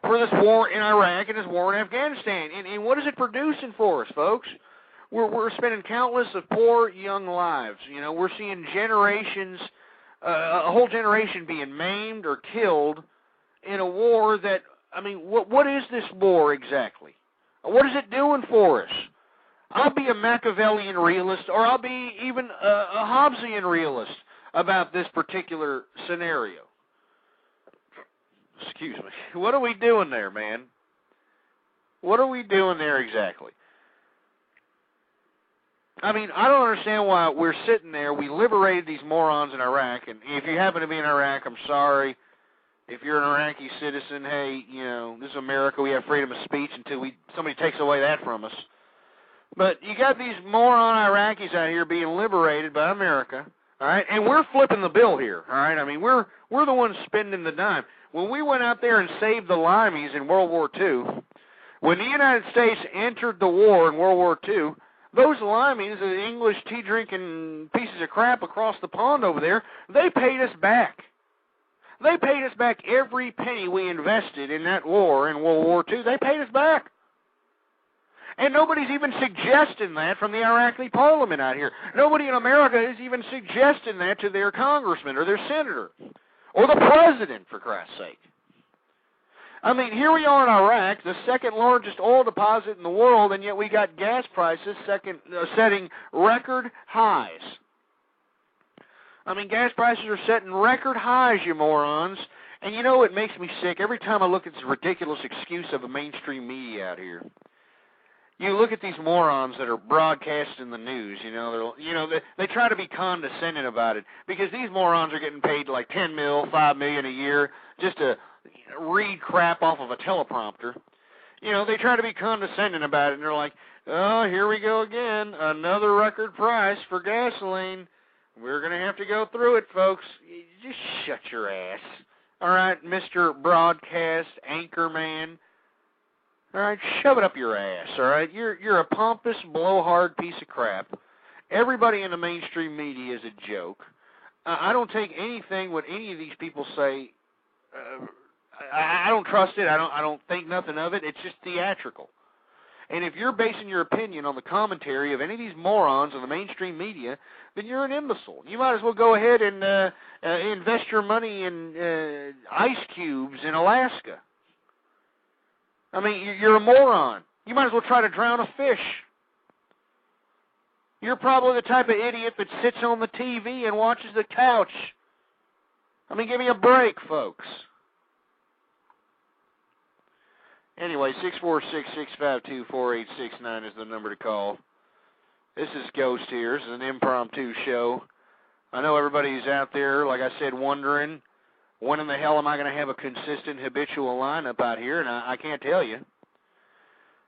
for this war in Iraq and this war in Afghanistan. And what is it producing for us, folks? We're spending countless of poor young lives. You know, we're seeing generations, a whole generation being maimed or killed in a war that, I mean, what is this war exactly? What is it doing for us? I'll be a Machiavellian realist, or I'll be even a Hobbesian realist about this particular scenario. Excuse me. What are we doing there, man? What are we doing there exactly? I mean, I don't understand why we're sitting there. We liberated these morons in Iraq, and if you happen to be in Iraq, I'm sorry. If you're an Iraqi citizen, hey, you know, this is America. We have freedom of speech until somebody takes away that from us. But you got these moron Iraqis out here being liberated by America, all right? And we're flipping the bill here, all right? I mean, we're the ones spending the dime. When we went out there and saved the Limeys in World War II, when the United States entered the war in World War II, those Limeys, the English tea-drinking pieces of crap across the pond over there, they paid us back. They paid us back every penny we invested in that war in World War II. They paid us back. And nobody's even suggesting that from the Iraqi parliament out here. Nobody in America is even suggesting that to their congressman or their senator or the president, for Christ's sake. I mean, here we are in Iraq, the second largest oil deposit in the world, and yet we got gas prices setting record highs. I mean, gas prices are setting record highs, you morons. And you know, it makes me sick every time I look at this ridiculous excuse of the mainstream media out here. You look at these morons that are broadcasting the news, they try to be condescending about it because these morons are getting paid like $10 million, $5 million a year just to read crap off of a teleprompter. You know, they try to be condescending about it, and they're like, oh, here we go again, another record price for gasoline. We're going to have to go through it, folks. Just shut your ass. All right, Mr. Broadcast Anchorman. All right, shove it up your ass, all right? You're a pompous, blowhard piece of crap. Everybody in the mainstream media is a joke. I don't take anything what any of these people say. I don't trust it. I don't think nothing of it. It's just theatrical. And if you're basing your opinion on the commentary of any of these morons in the mainstream media, then you're an imbecile. You might as well go ahead and invest your money in ice cubes in Alaska. I mean, you're a moron. You might as well try to drown a fish. You're probably the type of idiot that sits on the TV and watches the couch. I mean, give me a break, folks. Anyway, 646-652-4869 is the number to call. This is Ghost here. This is an impromptu show. I know everybody's out there, like I said, wondering, when in the hell am I going to have a consistent habitual lineup out here? And I can't tell you.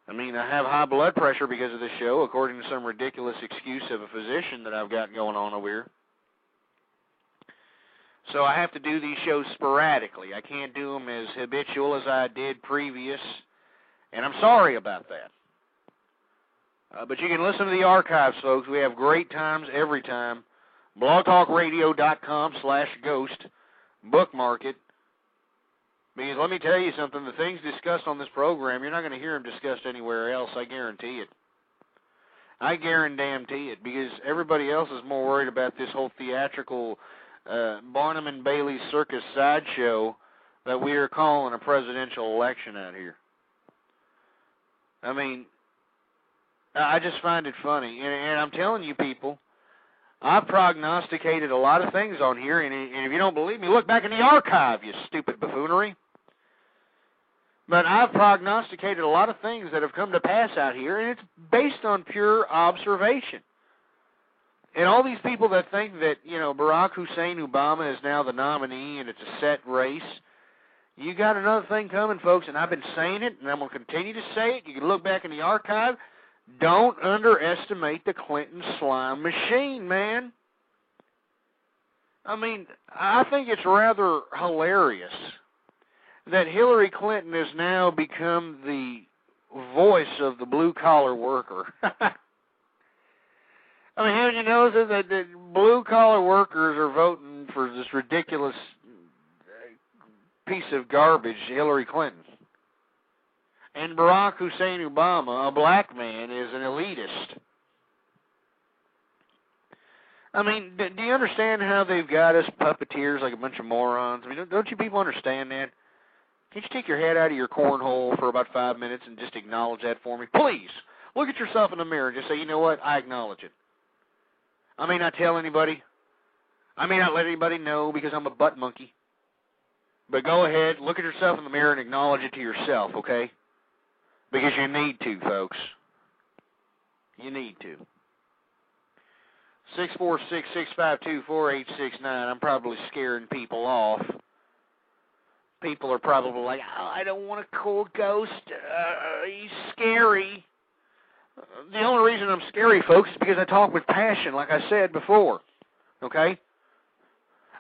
I mean, I have high blood pressure because of this show, according to some ridiculous excuse of a physician that I've got going on over here. So I have to do these shows sporadically. I can't do them as habitual as I did previous, and I'm sorry about that. But you can listen to the archives, folks. We have great times every time. blogtalkradio.com/ghost. Bookmark it. Because let me tell you something, the things discussed on this program, you're not going to hear them discussed anywhere else, I guarantee it. I guarantee it, because everybody else is more worried about this whole theatrical Barnum and Bailey circus sideshow that we are calling a presidential election out here. I mean, I just find it funny. And I'm telling you people, I've prognosticated a lot of things on here, and if you don't believe me, look back in the archive, you stupid buffoonery. But I've prognosticated a lot of things that have come to pass out here, and it's based on pure observation. And all these people that think that, Barack Hussein Obama is now the nominee and it's a set race, you got another thing coming, folks, and I've been saying it, and I'm going to continue to say it. You can look back in the archive. Don't underestimate the Clinton slime machine, man. I mean, I think it's rather hilarious that Hillary Clinton has now become the voice of the blue-collar worker. I mean, haven't you noticed that the blue-collar workers are voting for this ridiculous piece of garbage, Hillary Clinton? And Barack Hussein Obama, a black man, is an elitist. I mean, do you understand how they've got us puppeteers like a bunch of morons? I mean, don't you people understand that? Can't you take your head out of your cornhole for about 5 minutes and just acknowledge that for me? Please, look at yourself in the mirror and just say, you know what, I acknowledge it. I may not tell anybody. I may not let anybody know because I'm a butt monkey. But go ahead, look at yourself in the mirror and acknowledge it to yourself, okay? Because you need to, folks. You need to. 646-652-4869. I'm probably scaring people off. People are probably like, oh, I don't want to call Ghost. He's scary. The only reason I'm scary, folks, is because I talk with passion, like I said before. Okay?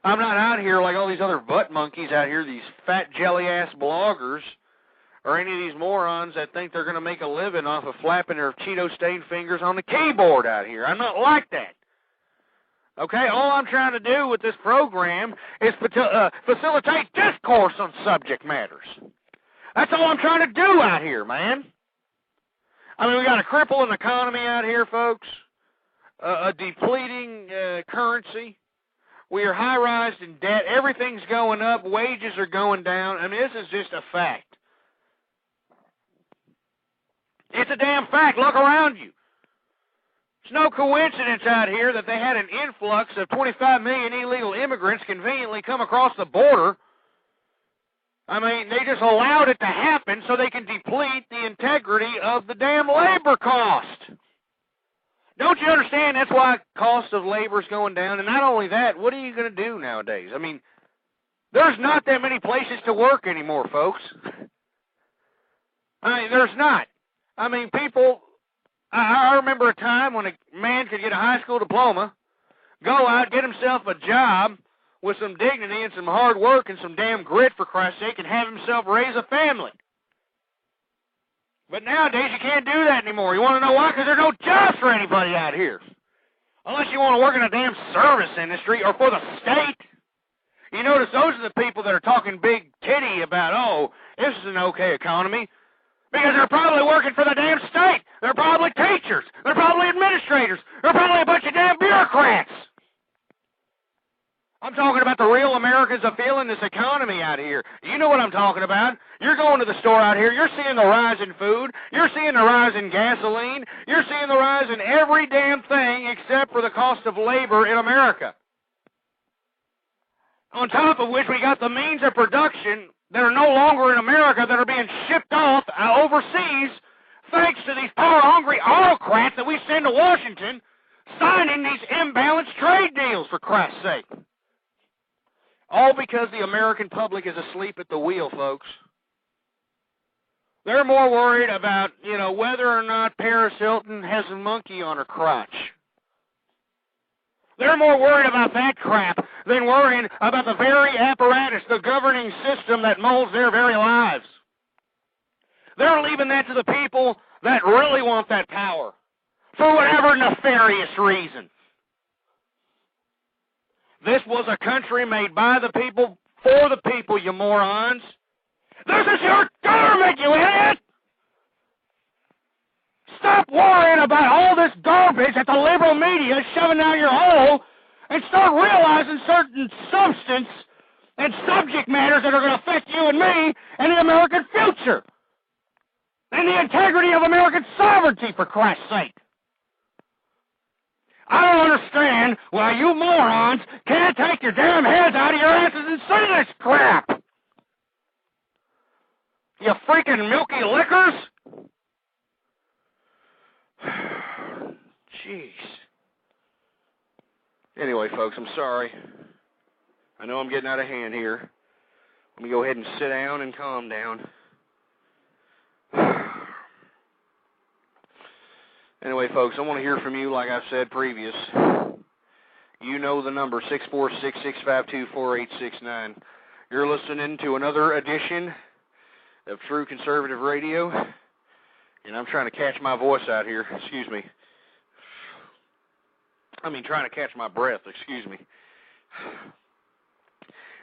I'm not out here like all these other butt monkeys out here, these fat jelly-ass bloggers, or any of these morons that think they're going to make a living off of flapping their Cheeto-stained fingers on the keyboard out here. I'm not like that. Okay? All I'm trying to do with this program is facilitate discourse on subject matters. That's all I'm trying to do out here, man. I mean, we got a crippling economy out here, folks, a depleting currency. We are high-rise in debt. Everything's going up. Wages are going down. I mean, this is just a fact. It's a damn fact. Look around you. It's no coincidence out here that they had an influx of 25 million illegal immigrants conveniently come across the border. I mean, they just allowed it to happen so they can deplete the integrity of the damn labor cost. Don't you understand that's why cost of labor is going down? And not only that, what are you going to do nowadays? I mean, there's not that many places to work anymore, folks. I mean, there's not. I mean, people, I remember a time when a man could get a high school diploma, go out, get himself a job, with some dignity and some hard work and some damn grit, for Christ's sake, and have himself raise a family. But nowadays, you can't do that anymore. You want to know why? Because there's no jobs for anybody out here. Unless you want to work in a damn service industry or for the state. You notice those are the people that are talking big titty about, oh, this is an okay economy. Because they're probably working for the damn state. They're probably teachers. They're probably administrators. They're probably a bunch of damn bureaucrats. I'm talking about the real Americans are feeling this economy out here. You know what I'm talking about. You're going to the store out here. You're seeing the rise in food. You're seeing the rise in gasoline. You're seeing the rise in every damn thing except for the cost of labor in America. On top of which we got the means of production that are no longer in America that are being shipped off overseas thanks to these power-hungry autocrats that we send to Washington signing these imbalanced trade deals, for Christ's sake. All because the American public is asleep at the wheel, folks. They're more worried about, whether or not Paris Hilton has a monkey on her crotch. They're more worried about that crap than worrying about the very apparatus, the governing system that molds their very lives. They're leaving that to the people that really want that power for whatever nefarious reason. This was a country made by the people, for the people, you morons. This is your government, you idiot! Stop worrying about all this garbage that the liberal media is shoving down your hole and start realizing certain substance and subject matters that are going to affect you and me and the American future. And the integrity of American sovereignty, for Christ's sake. I don't understand why you morons can't take your damn heads out of your asses and see this crap. You freaking milky lickers. Jeez. Anyway, folks, I'm sorry. I know I'm getting out of hand here. Let me go ahead and sit down and calm down. Anyway, folks, I want to hear from you like I've said previous. You know the number, 646-652-4869. You're listening to another edition of True Conservative Radio, and I'm trying to catch my voice out here. Excuse me. Trying to catch my breath. Excuse me.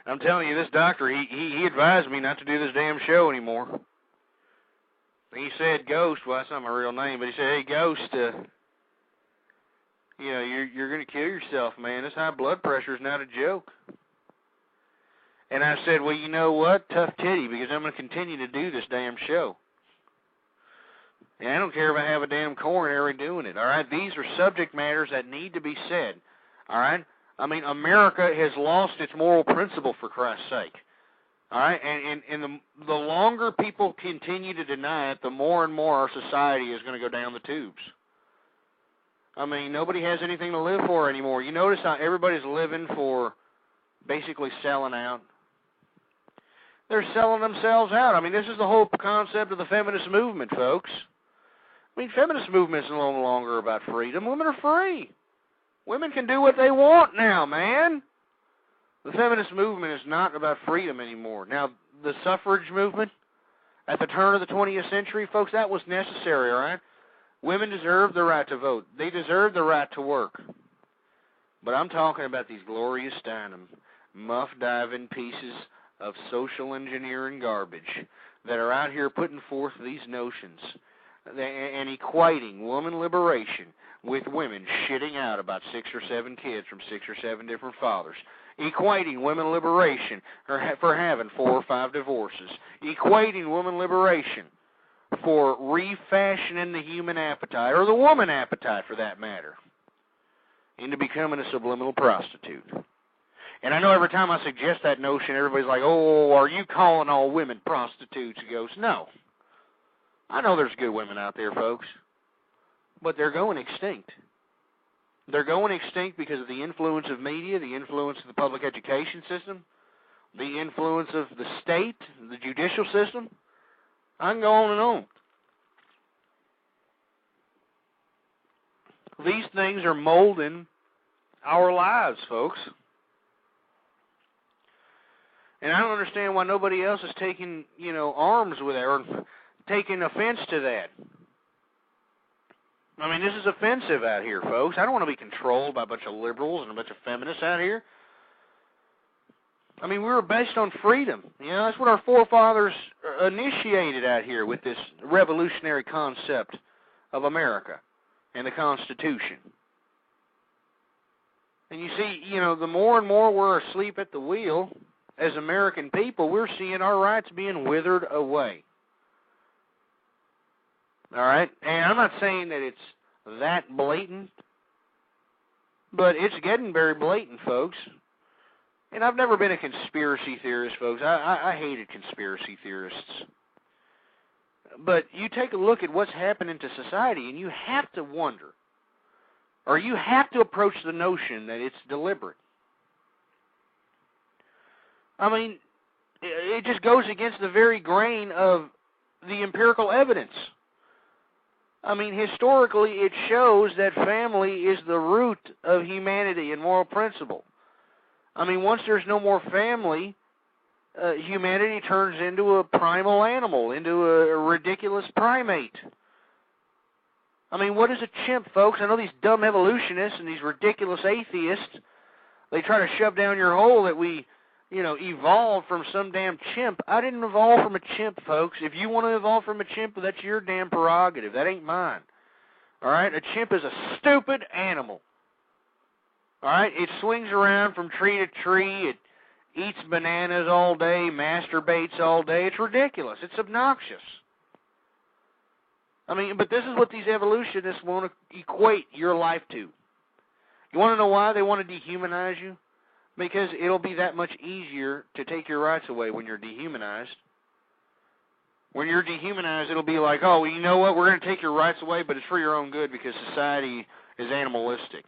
I'm telling you, this doctor, he advised me not to do this damn show anymore. He said, Ghost, well, that's not my real name, but he said, hey, Ghost, you're going to kill yourself, man. This high blood pressure is not a joke. And I said, well, you know what? Tough titty, because I'm going to continue to do this damn show. And I don't care if I have a damn coronary doing it, all right? These are subject matters that need to be said, all right? America has lost its moral principle, for Christ's sake. All right, and the longer people continue to deny it, the more and more our society is going to go down the tubes. I mean, nobody has anything to live for anymore. You notice how everybody's living for basically selling out? They're selling themselves out. I mean, this is the whole concept of the feminist movement, folks. I mean, feminist movement is no longer about freedom. Women are free. Women can do what they want now, man. The feminist movement is not about freedom anymore. Now, the suffrage movement at the turn of the 20th century, folks, that was necessary, all right? Women deserve the right to vote. They deserve the right to work. But I'm talking about these Gloria Steinem, muff-diving pieces of social engineering garbage that are out here putting forth these notions and equating woman liberation with women shitting out about 6 or 7 kids from 6 or 7 different fathers. Equating women liberation for having 4 or 5 divorces. Equating women liberation for refashioning the human appetite, or the woman appetite for that matter, into becoming a subliminal prostitute. And I know every time I suggest that notion, everybody's like, oh, are you calling all women prostitutes? He goes, no. I know there's good women out there, folks, but they're going extinct. They're going extinct because of the influence of media, the influence of the public education system, the influence of the state, the judicial system. I can go on and on. These things are molding our lives, folks. And I don't understand why nobody else is taking, arms with it or taking offense to that. I mean, this is offensive out here, folks. I don't want to be controlled by a bunch of liberals and a bunch of feminists out here. I mean, we were based on freedom. That's what our forefathers initiated out here with this revolutionary concept of America and the Constitution. And you see, the more and more we're asleep at the wheel as American people, we're seeing our rights being withered away. All right? And I'm not saying that it's that blatant, but it's getting very blatant, folks. And I've never been a conspiracy theorist, folks. I hated conspiracy theorists. But you take a look at what's happening to society, and you have to wonder, or you have to approach the notion that it's deliberate. I mean, it just goes against the very grain of the empirical evidence. I mean, historically, it shows that family is the root of humanity and moral principle. I mean, once there's no more family, humanity turns into a primal animal, into a ridiculous primate. I mean, what is a chimp, folks? I know these dumb evolutionists and these ridiculous atheists, they try to shove down your hole that we, evolved from some damn chimp. I didn't evolve from a chimp, folks. If you want to evolve from a chimp, that's your damn prerogative. That ain't mine. All right? A chimp is a stupid animal. All right? It swings around from tree to tree. It eats bananas all day, masturbates all day. It's ridiculous. It's obnoxious. I mean, but this is what these evolutionists want to equate your life to. You want to know why they want to dehumanize you? Because it'll be that much easier to take your rights away when you're dehumanized. When you're dehumanized, it'll be like, oh, well, you know what? We're going to take your rights away, but it's for your own good because society is animalistic.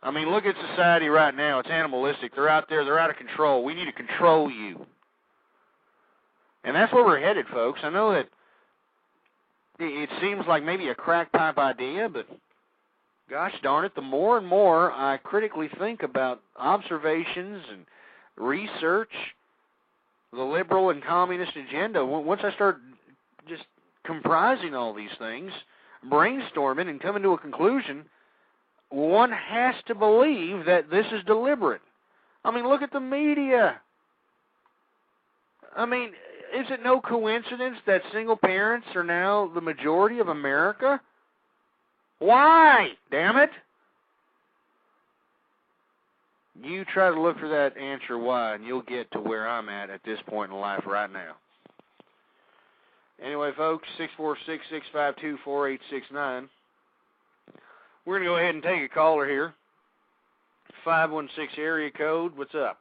I mean, look at society right now. It's animalistic. They're out there. They're out of control. We need to control you. And that's where we're headed, folks. I know that it seems like maybe a crack pipe idea, but gosh darn it, the more and more I critically think about observations and research, the liberal and communist agenda, once I start just comprising all these things, brainstorming and coming to a conclusion, one has to believe that this is deliberate. I mean, look at the media. I mean, is it no coincidence that single parents are now the majority of America? Why? Damn it. You try to look for that answer why, and you'll get to where I'm at this point in life right now. Anyway, folks, 646-652-4869. We're going to go ahead and take a caller here. 516 area code. What's up?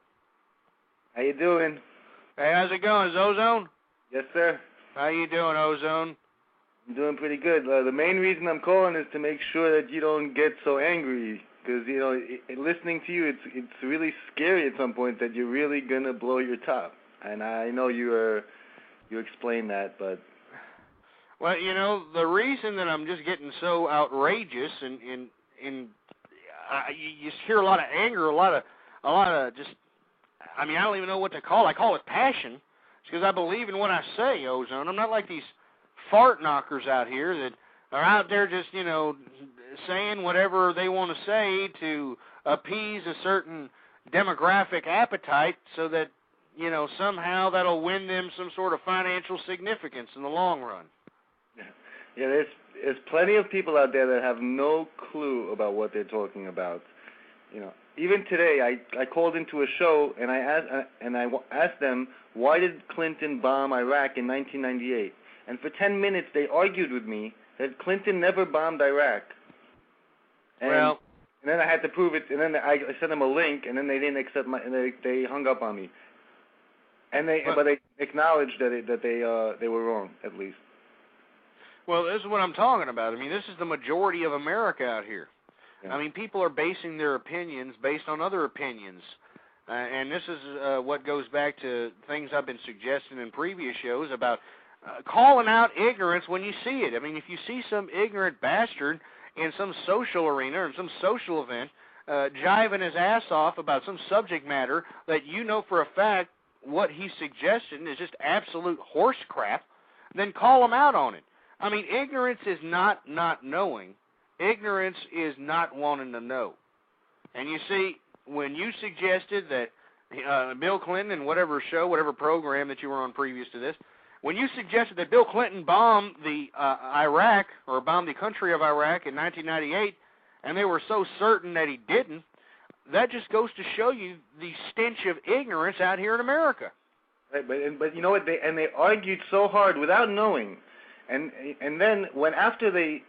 How you doing? Hey, how's it going? Is Ozone? Yes, sir. How you doing, Ozone? I'm doing pretty good. The main reason I'm calling is to make sure that you don't get so angry, because listening to you, it's really scary at some point that you're really gonna blow your top. And I know you explained that, but well, the reason that I'm just getting so outrageous and you just hear a lot of anger, a lot of just, I don't even know what to call it. I call it passion. It's because I believe in what I say, Ozone. I'm not like these fart knockers out here that are out there just, saying whatever they want to say to appease a certain demographic appetite so that, somehow that'll win them some sort of financial significance in the long run. Yeah, there's plenty of people out there that have no clue about what they're talking about. Even today, I called into a show and I asked them, why did Clinton bomb Iraq in 1998? And for 10 minutes they argued with me that Clinton never bombed Iraq. And then I had to prove it, and then I sent them a link, and then they didn't accept they hung up on me. And but they acknowledged that they were wrong, at least. Well, this is what I'm talking about. This is the majority of America out here. Yeah. People are basing their opinions based on other opinions. And this is what goes back to things I've been suggesting in previous shows about calling out ignorance when you see it. If you see some ignorant bastard in some social arena or some social event jiving his ass off about some subject matter that you know for a fact what he's suggesting is just absolute horse crap, then call him out on it. Ignorance is not knowing. Ignorance is not wanting to know. And you see, when you suggested that Bill Clinton, in whatever show, whatever program that you were on previous to this, when you suggested that Bill Clinton bombed the Iraq, or bombed the country of Iraq in 1998, and they were so certain that he didn't, that just goes to show you the stench of ignorance out here in America. Right, but you know what? They argued so hard without knowing. And then after they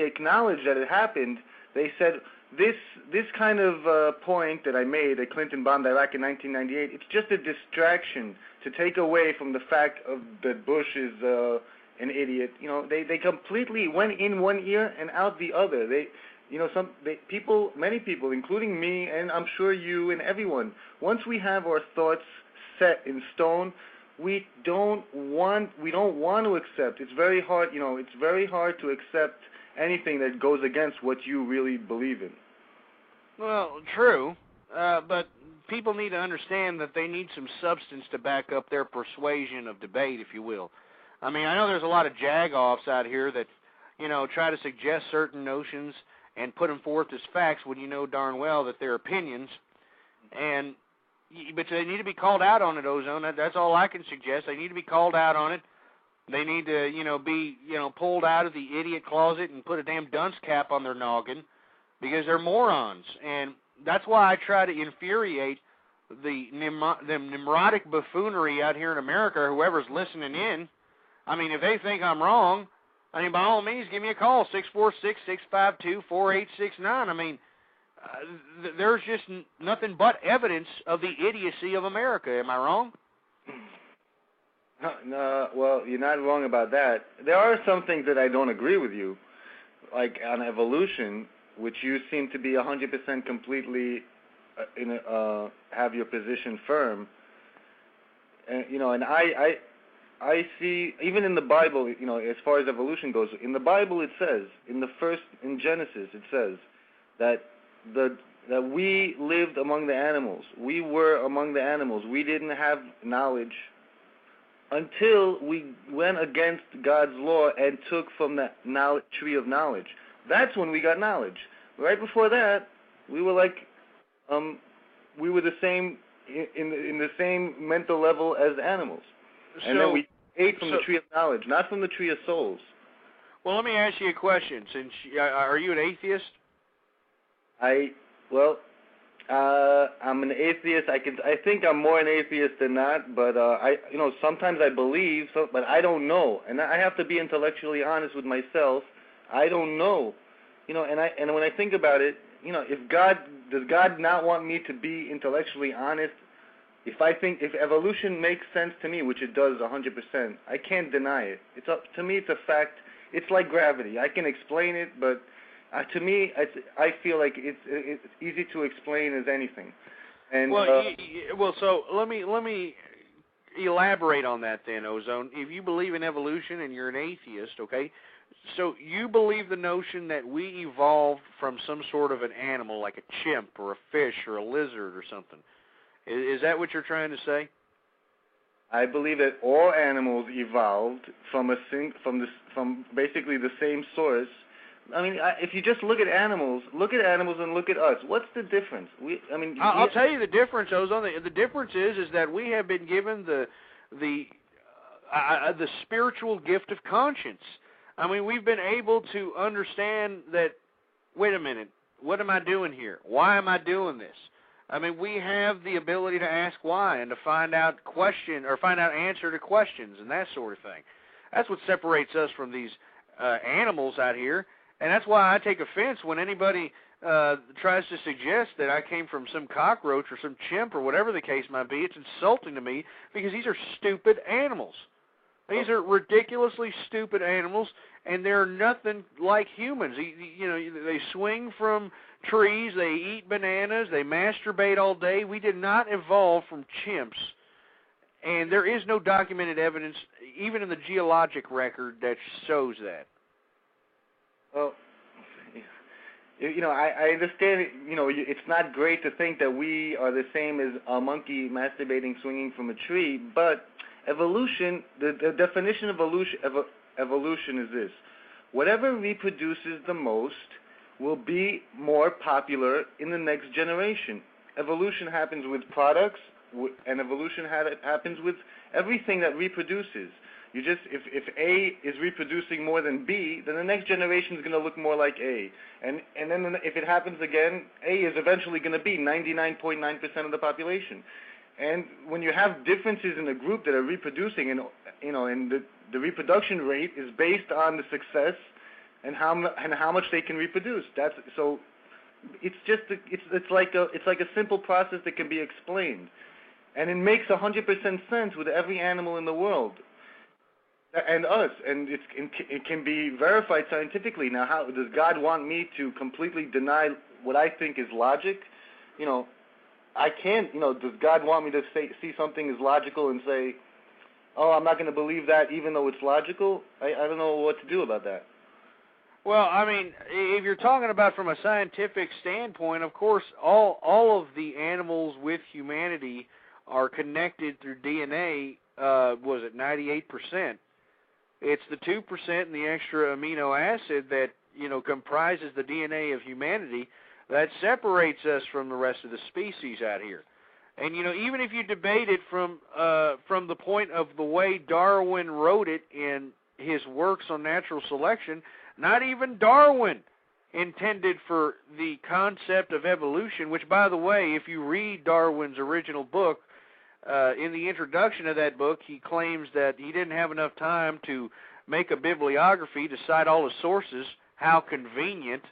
acknowledged that it happened, they said this kind of point that I made, that Clinton bombed Iraq in 1998, it's just a distraction to take away from the fact that Bush is an idiot. They completely went in one ear and out the other. Many people, including me, and I'm sure you and everyone, once we have our thoughts set in stone, we don't want to accept. It's very hard, it's very hard to accept anything that goes against what you really believe in. Well, true, but people need to understand that they need some substance to back up their persuasion of debate, if you will. I know there's a lot of jag-offs out here that, try to suggest certain notions and put them forth as facts when you know darn well that they're opinions, but they need to be called out on it, Ozone. That's all I can suggest. They need to be called out on it. They need to, be, pulled out of the idiot closet and put a damn dunce cap on their noggin because they're morons. And that's why I try to infuriate the Nimrodic buffoonery out here in America, or whoever's listening in. If they think I'm wrong, by all means, give me a call, 646-652-4869. There's just nothing but evidence of the idiocy of America. Am I wrong? No, well, you're not wrong about that. There are some things that I don't agree with you, like on evolution, which you seem to be 100% completely have your position firm. And and I see, even in the Bible, as far as evolution goes, in the Bible it says, in Genesis it says that we lived among the animals. We were among the animals. We didn't have knowledge until we went against God's law and took from the tree of knowledge. That's when we got knowledge. Right before that, we were like, we were the same in the same mental level as animals. And then we ate from the tree of knowledge, not from the tree of souls. Well, let me ask you a question. Since are you an atheist? I'm an atheist. I think I'm more an atheist than not, but sometimes I believe, but I don't know, and I have to be intellectually honest with myself. I don't know, and when I think about it, does God not want me to be intellectually honest? If evolution makes sense to me, which it does 100%, I can't deny it. To me, it's a fact. it's like gravity. I can explain it, but to me, I feel like it's easy to explain as anything. And so let me elaborate on that then, Ozone. If you believe in evolution and you're an atheist, okay, so you believe the notion that we evolved from some sort of an animal, like a chimp or a fish or a lizard or something. Is that what you're trying to say? I believe that all animals evolved from basically the same source. I mean, if you just look at animals and look at us. What's the difference? I'll tell you the difference, Ozone. The difference is that we have been given the spiritual gift of conscience. I mean, we've been able to understand that. Wait a minute, what am I doing here? Why am I doing this? I mean, we have the ability to ask why and to find out answer to questions and that sort of thing. That's what separates us from these animals out here, and that's why I take offense when anybody tries to suggest that I came from some cockroach or some chimp or whatever the case might be. It's insulting to me because these are stupid animals. These are ridiculously stupid animals, and they're nothing like humans. You know, they swing from trees, they eat bananas, they masturbate all day. We did not evolve from chimps, and there is no documented evidence, even in the geologic record, that shows that. Well, you know, I understand, you know, it's not great to think that we are the same as a monkey masturbating, swinging from a tree, but evolution, the definition of evolution is this: whatever reproduces the most will be more popular in the next generation. Evolution happens with products, and evolution happens with everything that reproduces. You just, if A is reproducing more than B, then the next generation is going to look more like A. And then if it happens again, A is eventually going to be 99.9% of the population. And when you have differences in a group that are reproducing, and you know, and the reproduction rate is based on the success and how much they can reproduce. So it's like a simple process that can be explained, and it makes 100% sense with every animal in the world and us, and it can be verified scientifically. Now, how does God want me to completely deny what I think is logic? You know, I can't. You know, does God want me to see something as logical and say, "Oh, I'm not going to believe that," even though it's logical? I don't know what to do about that. Well, I mean, if you're talking about from a scientific standpoint, of course, all of the animals with humanity are connected through DNA. Was it 98%? It's the 2% and the extra amino acid that, you know, comprises the DNA of humanity that separates us from the rest of the species out here. And, you know, even if you debate it from the point of the way Darwin wrote it in his works on natural selection, not even Darwin intended for the concept of evolution, which, by the way, if you read Darwin's original book, in the introduction of that book, he claims that he didn't have enough time to make a bibliography to cite all his sources. How convenient.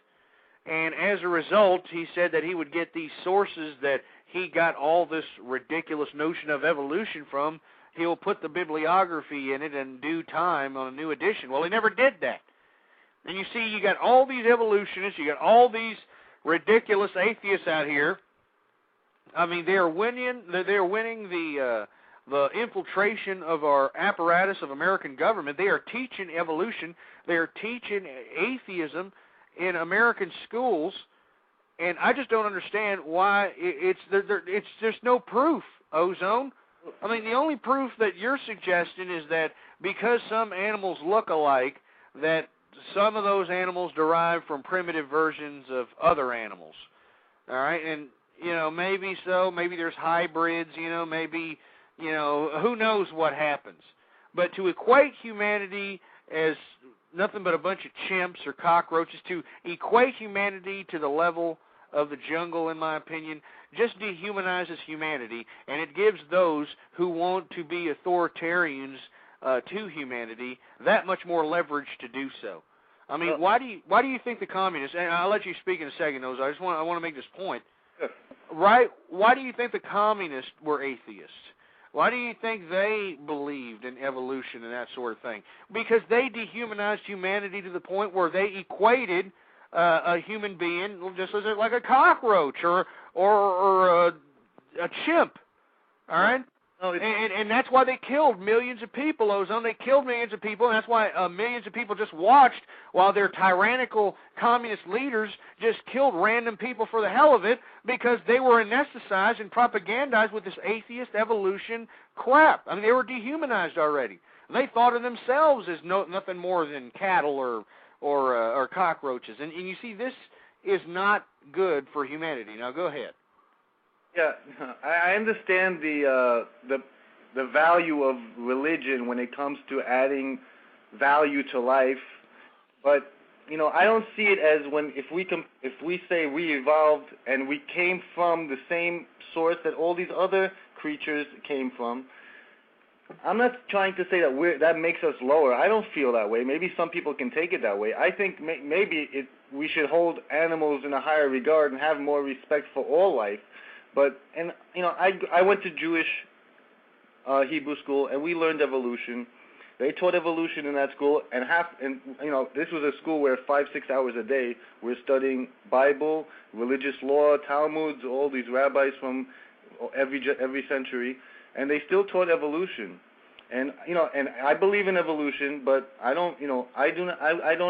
And as a result, he said that he would get these sources that he got all this ridiculous notion of evolution from. He'll put the bibliography in it in due time on a new edition. Well, he never did that. And you see, you got all these evolutionists, you got all these ridiculous atheists out here. I mean, they're winning the infiltration of our apparatus of American government. They are teaching evolution. They are teaching atheism in American schools, and I just don't understand why it's just no proof, Ozone. I mean, the only proof that you're suggesting is that because some animals look alike, that some of those animals derive from primitive versions of other animals. All right, and you know, maybe so, maybe there's hybrids, you know, maybe, you know, who knows what happens. But to equate humanity as nothing but a bunch of chimps or cockroaches, to equate humanity to the level of the jungle, in my opinion, just dehumanizes humanity, and it gives those who want to be authoritarians to humanity that much more leverage to do so. I mean, why do you think the communists, and I'll let you speak in a second, those. I want to make this point. Right? Why do you think the communists were atheists? Why do you think they believed in evolution and that sort of thing? Because they dehumanized humanity to the point where they equated a human being just as like a cockroach or a chimp. All right? No, and that's why they killed millions of people, Ozone. They killed millions of people, and that's why millions of people just watched while their tyrannical communist leaders just killed random people for the hell of it because they were anesthetized and propagandized with this atheist evolution crap. I mean, they were dehumanized already. They thought of themselves as nothing more than cattle or cockroaches. And you see, this is not good for humanity. Now, go ahead. Yeah, I understand the value of religion when it comes to adding value to life, but I don't see it as if we say we evolved and we came from the same source that all these other creatures came from. I'm not trying to say that makes us lower. I don't feel that way. Maybe some people can take it that way. I think maybe we should hold animals in a higher regard and have more respect for all life. But I went to Jewish Hebrew school, and we learned evolution. They taught evolution in that school, and this was a school where 5-6 hours a day we're studying Bible, religious law, Talmuds, all these rabbis from every century, and they still taught evolution. And and I believe in evolution, but I don't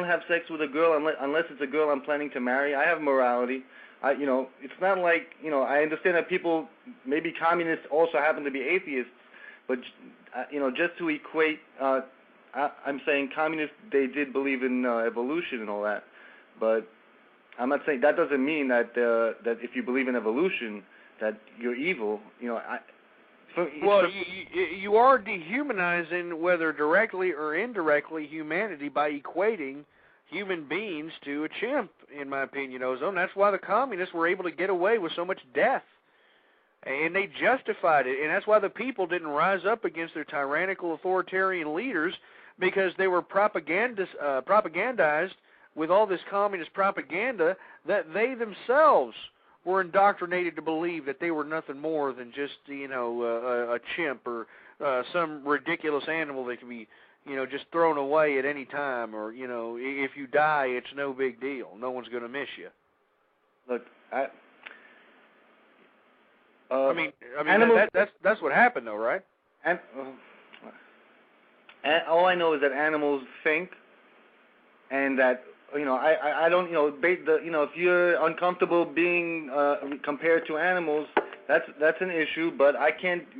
have sex with a girl unless it's a girl I'm planning to marry. I have morality. It's not like, I understand that people, maybe communists also happen to be atheists, but, just to equate, I'm saying communists, they did believe in evolution and all that, but I'm not saying, that doesn't mean that if you believe in evolution, that you're evil, Well, you are dehumanizing, whether directly or indirectly, humanity by equating human beings to a chimp, in my opinion, Ozone. That's why the communists were able to get away with so much death. And they justified it. And that's why the people didn't rise up against their tyrannical authoritarian leaders, because they were propagandized with all this communist propaganda that they themselves were indoctrinated to believe that they were nothing more than just, a chimp or some ridiculous animal that can be just thrown away at any time, or, if you die, it's no big deal. No one's going to miss you. Look, that's what happened, though, right? And all I know is that animals think, and that I don't if you're uncomfortable being compared to animals, that's an issue, but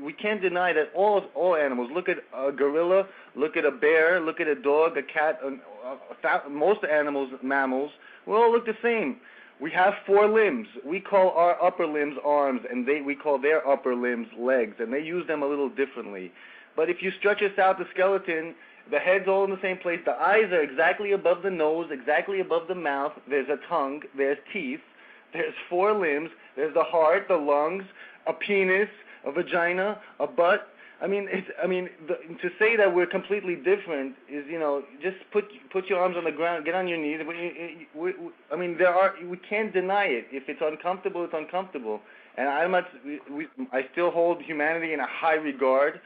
we can't deny that all animals. Look at a gorilla, look at a bear, look at a dog, a cat, most animals, mammals, we all look the same. We have 4 limbs. We call our upper limbs arms, and we call their upper limbs legs, and they use them a little differently. But if you stretch us out the skeleton, the head's all in the same place. The eyes are exactly above the nose, exactly above the mouth. There's a tongue. There's teeth. There's 4 limbs. There's the heart, the lungs, a penis, a vagina, a butt. To say that we're completely different is, just put your arms on the ground, get on your knees. We can't deny it. If it's uncomfortable, it's uncomfortable. And I still hold humanity in a high regard.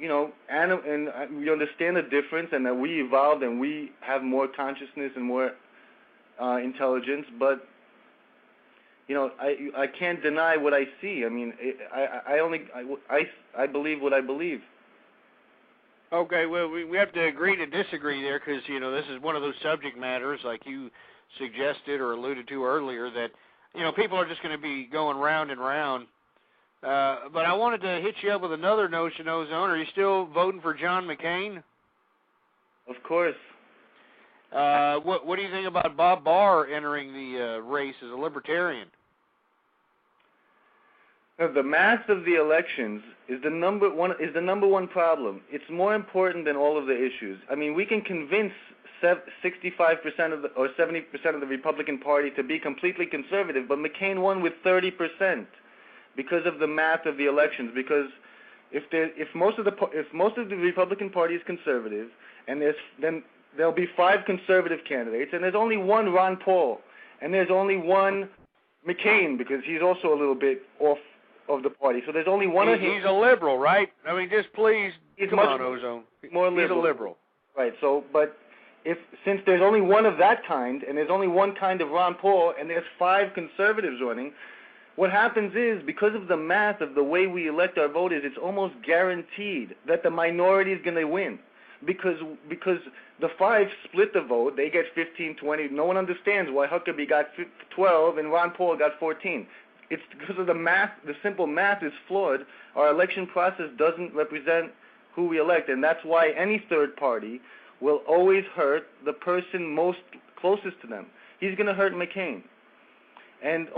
And we understand the difference, and that we evolved and we have more consciousness and more intelligence, but I can't deny what I see. I believe what I believe. Okay, well, we have to agree to disagree there, because this is one of those subject matters, like you suggested or alluded to earlier, that people are just going to be going round and round. But I wanted to hit you up with another notion, Ozone. Are you still voting for John McCain? Of course. What do you think about Bob Barr entering the race as a libertarian? The math of the elections is the number one problem. It's more important than all of the issues. We can convince 65% or 70% of the Republican Party to be completely conservative, but McCain won with 30%. Because of the math of the elections, because if most of the Republican Party is conservative, and then there'll be 5 conservative candidates, and there's only one Ron Paul, and there's only one McCain, because he's also a little bit off of the party. So there's only one of him. He's a liberal, right? I mean, just please, come on, Ozone. More liberal. He's a liberal. Right, so, but since there's only one of that kind, and there's only one kind of Ron Paul, and there's 5 conservatives running, what happens is, because of the math of the way we elect our voters, it's almost guaranteed that the minority is going to win. Because the 5 split the vote, they get 15, 20. No one understands why Huckabee got 12 and Ron Paul got 14. It's because of the math. The simple math is flawed. Our election process doesn't represent who we elect, and that's why any third party will always hurt the person most closest to them. He's going to hurt McCain. And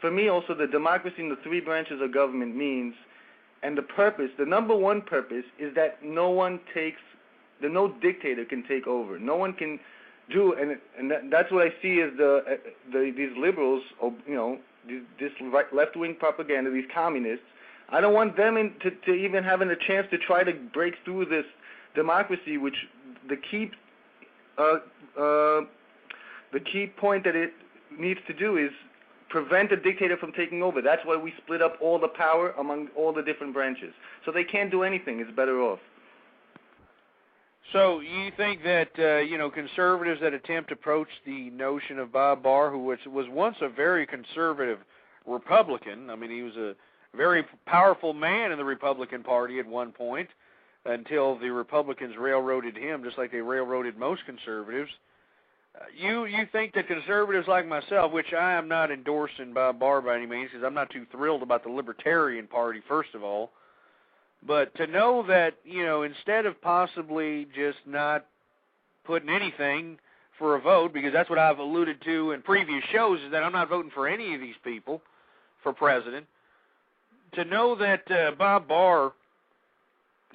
for me also, the democracy in the 3 branches of government means, and the purpose, the number one purpose, is that no dictator can take over. No one can do, and that's what I see as these liberals, this left-wing propaganda, these communists. I don't want them to even having a chance to try to break through this democracy, which the key point that it needs to do is prevent a dictator from taking over. That's why we split up all the power among all the different branches. So they can't do anything. It's better off. So you think that, conservatives that attempt to approach the notion of Bob Barr, who was once a very conservative Republican, I mean, he was a very powerful man in the Republican Party at one point, until the Republicans railroaded him, just like they railroaded most conservatives. You think that conservatives like myself, which I am not endorsing Bob Barr by any means, because I'm not too thrilled about the Libertarian Party, first of all, but to know that, instead of possibly just not putting anything for a vote, because that's what I've alluded to in previous shows, is that I'm not voting for any of these people for president, to know that Bob Barr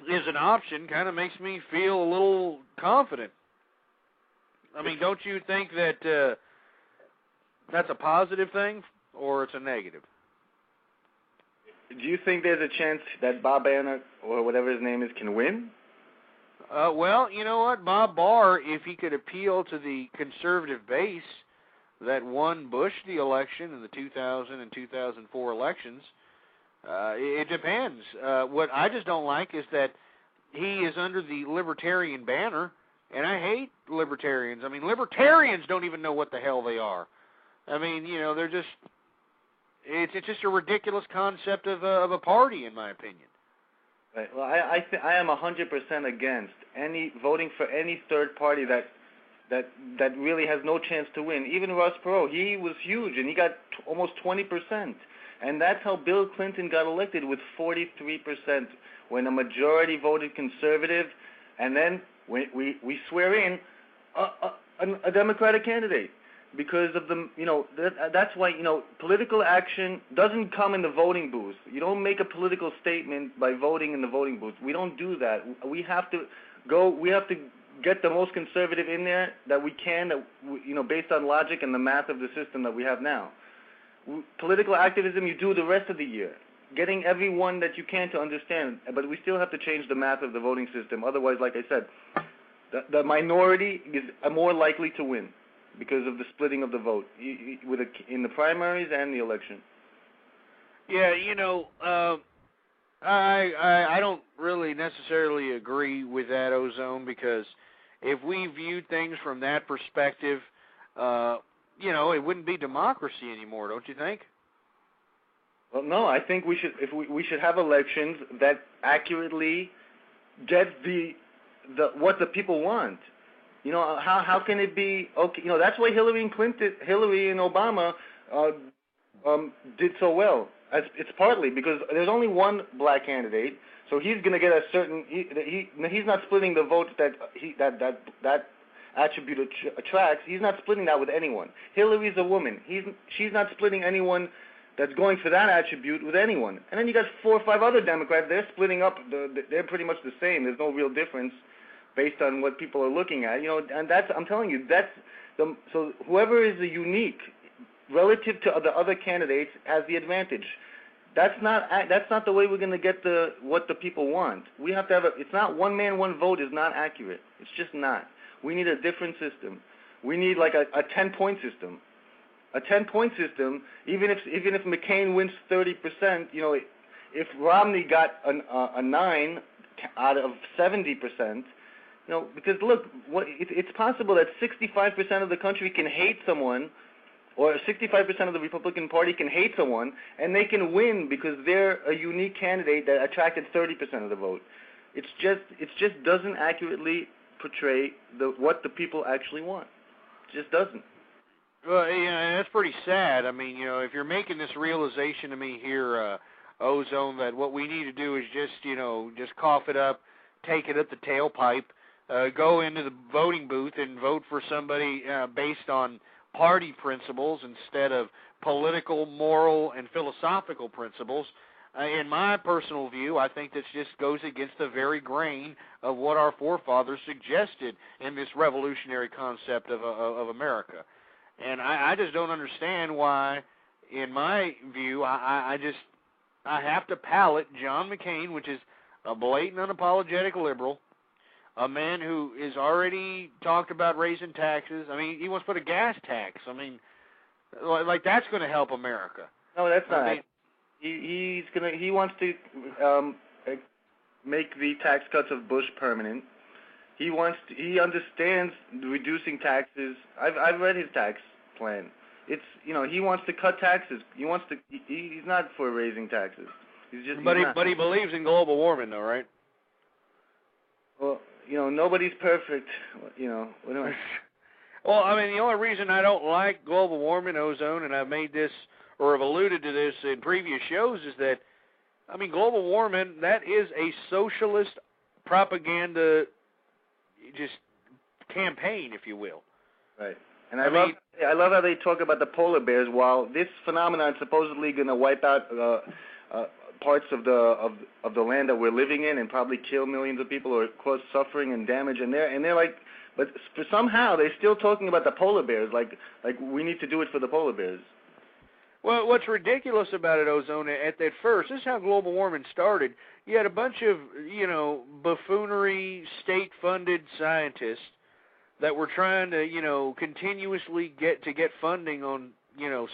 is an option kind of makes me feel a little confident. I mean, don't you think that that's a positive thing, or it's a negative? Do you think there's a chance that Bob Banner, or whatever his name is, can win? Well, you know what? Bob Barr, if he could appeal to the conservative base that won Bush the election in the 2000 and 2004 elections, it depends. What I just don't like is that he is under the libertarian banner, and I hate libertarians. I mean, libertarians don't even know what the hell they are. I mean, they're just, it's just a ridiculous concept of a party, in my opinion. Right. Well, I am 100% against voting for any third party that really has no chance to win. Even Ross Perot, he was huge, and he got almost 20%. And that's how Bill Clinton got elected, with 43%, when a majority voted conservative, and then we swear in a Democratic candidate. Because of that's why, political action doesn't come in the voting booth. You don't make a political statement by voting in the voting booth. We don't do that. We have to get the most conservative in there that we can, based on logic and the math of the system that we have now. Political activism you do the rest of the year, getting everyone that you can to understand, but we still have to change the math of the voting system. Otherwise, like I said, the minority is more likely to win because of the splitting of the vote in the primaries and the election. Yeah, I don't really necessarily agree with that, Ozone, because if we viewed things from that perspective, it wouldn't be democracy anymore, don't you think? Well, no, I think we should have elections that accurately get what the people want. How can it be okay? That's why Hillary and Obama did so well. It's partly because there's only one black candidate, so he's going to get a certain. He's not splitting the votes that attribute attracts. He's not splitting that with anyone. Hillary's a woman. She's not splitting anyone that's going for that attribute with anyone. And then you got 4 or 5 other Democrats. They're splitting up. They're pretty much the same. There's no real difference based on what people are looking at. And I'm telling you, so whoever is unique relative to the other candidates has the advantage. That's not the way we're going to get what the people want. We have to have it's not one man, one vote is not accurate. It's just not. We need a different system. We need like a 10-point system. a 10-point system, even if McCain wins 30%, if Romney got a 9 out of 70%, because look, it's possible that 65% of the country can hate someone, or 65% of the Republican Party can hate someone, and they can win because they're a unique candidate that attracted 30% of the vote. It just doesn't accurately portray what the people actually want. It just doesn't. Well, yeah, that's pretty sad. I mean, if you're making this realization to me here, Ozone, that what we need to do is just cough it up, take it at the tailpipe, go into the voting booth and vote for somebody based on party principles instead of political, moral, and philosophical principles. In my personal view, I think this just goes against the very grain of what our forefathers suggested in this revolutionary concept of America. And I just don't understand why, in my view, I have to palate John McCain, which is a blatant, unapologetic liberal, a man who is already talked about raising taxes. I mean, he wants to put a gas tax. I mean, like that's going to help America. No, that's not. He wants to make the tax cuts of Bush permanent. He understands reducing taxes. I've read his tax plan. It's he wants to cut taxes. He's not for raising taxes. But he believes in global warming, though, right? Well, nobody's perfect. Well, I mean, the only reason I don't like global warming, Ozone, and I've made this or have alluded to this in previous shows, is that, I mean, global warming, that is a socialist propaganda just campaign, if you will. Right. And I love how they talk about the polar bears, while this phenomenon is supposedly going to wipe out parts of the land that we're living in and probably kill millions of people or cause suffering and damage. And they're like, but somehow they're still talking about the polar bears, like we need to do it for the polar bears. Well, what's ridiculous about it, Ozone, at first, this is how global warming started. You had a bunch of, buffoonery, state-funded scientists that were trying to, continuously get funding on,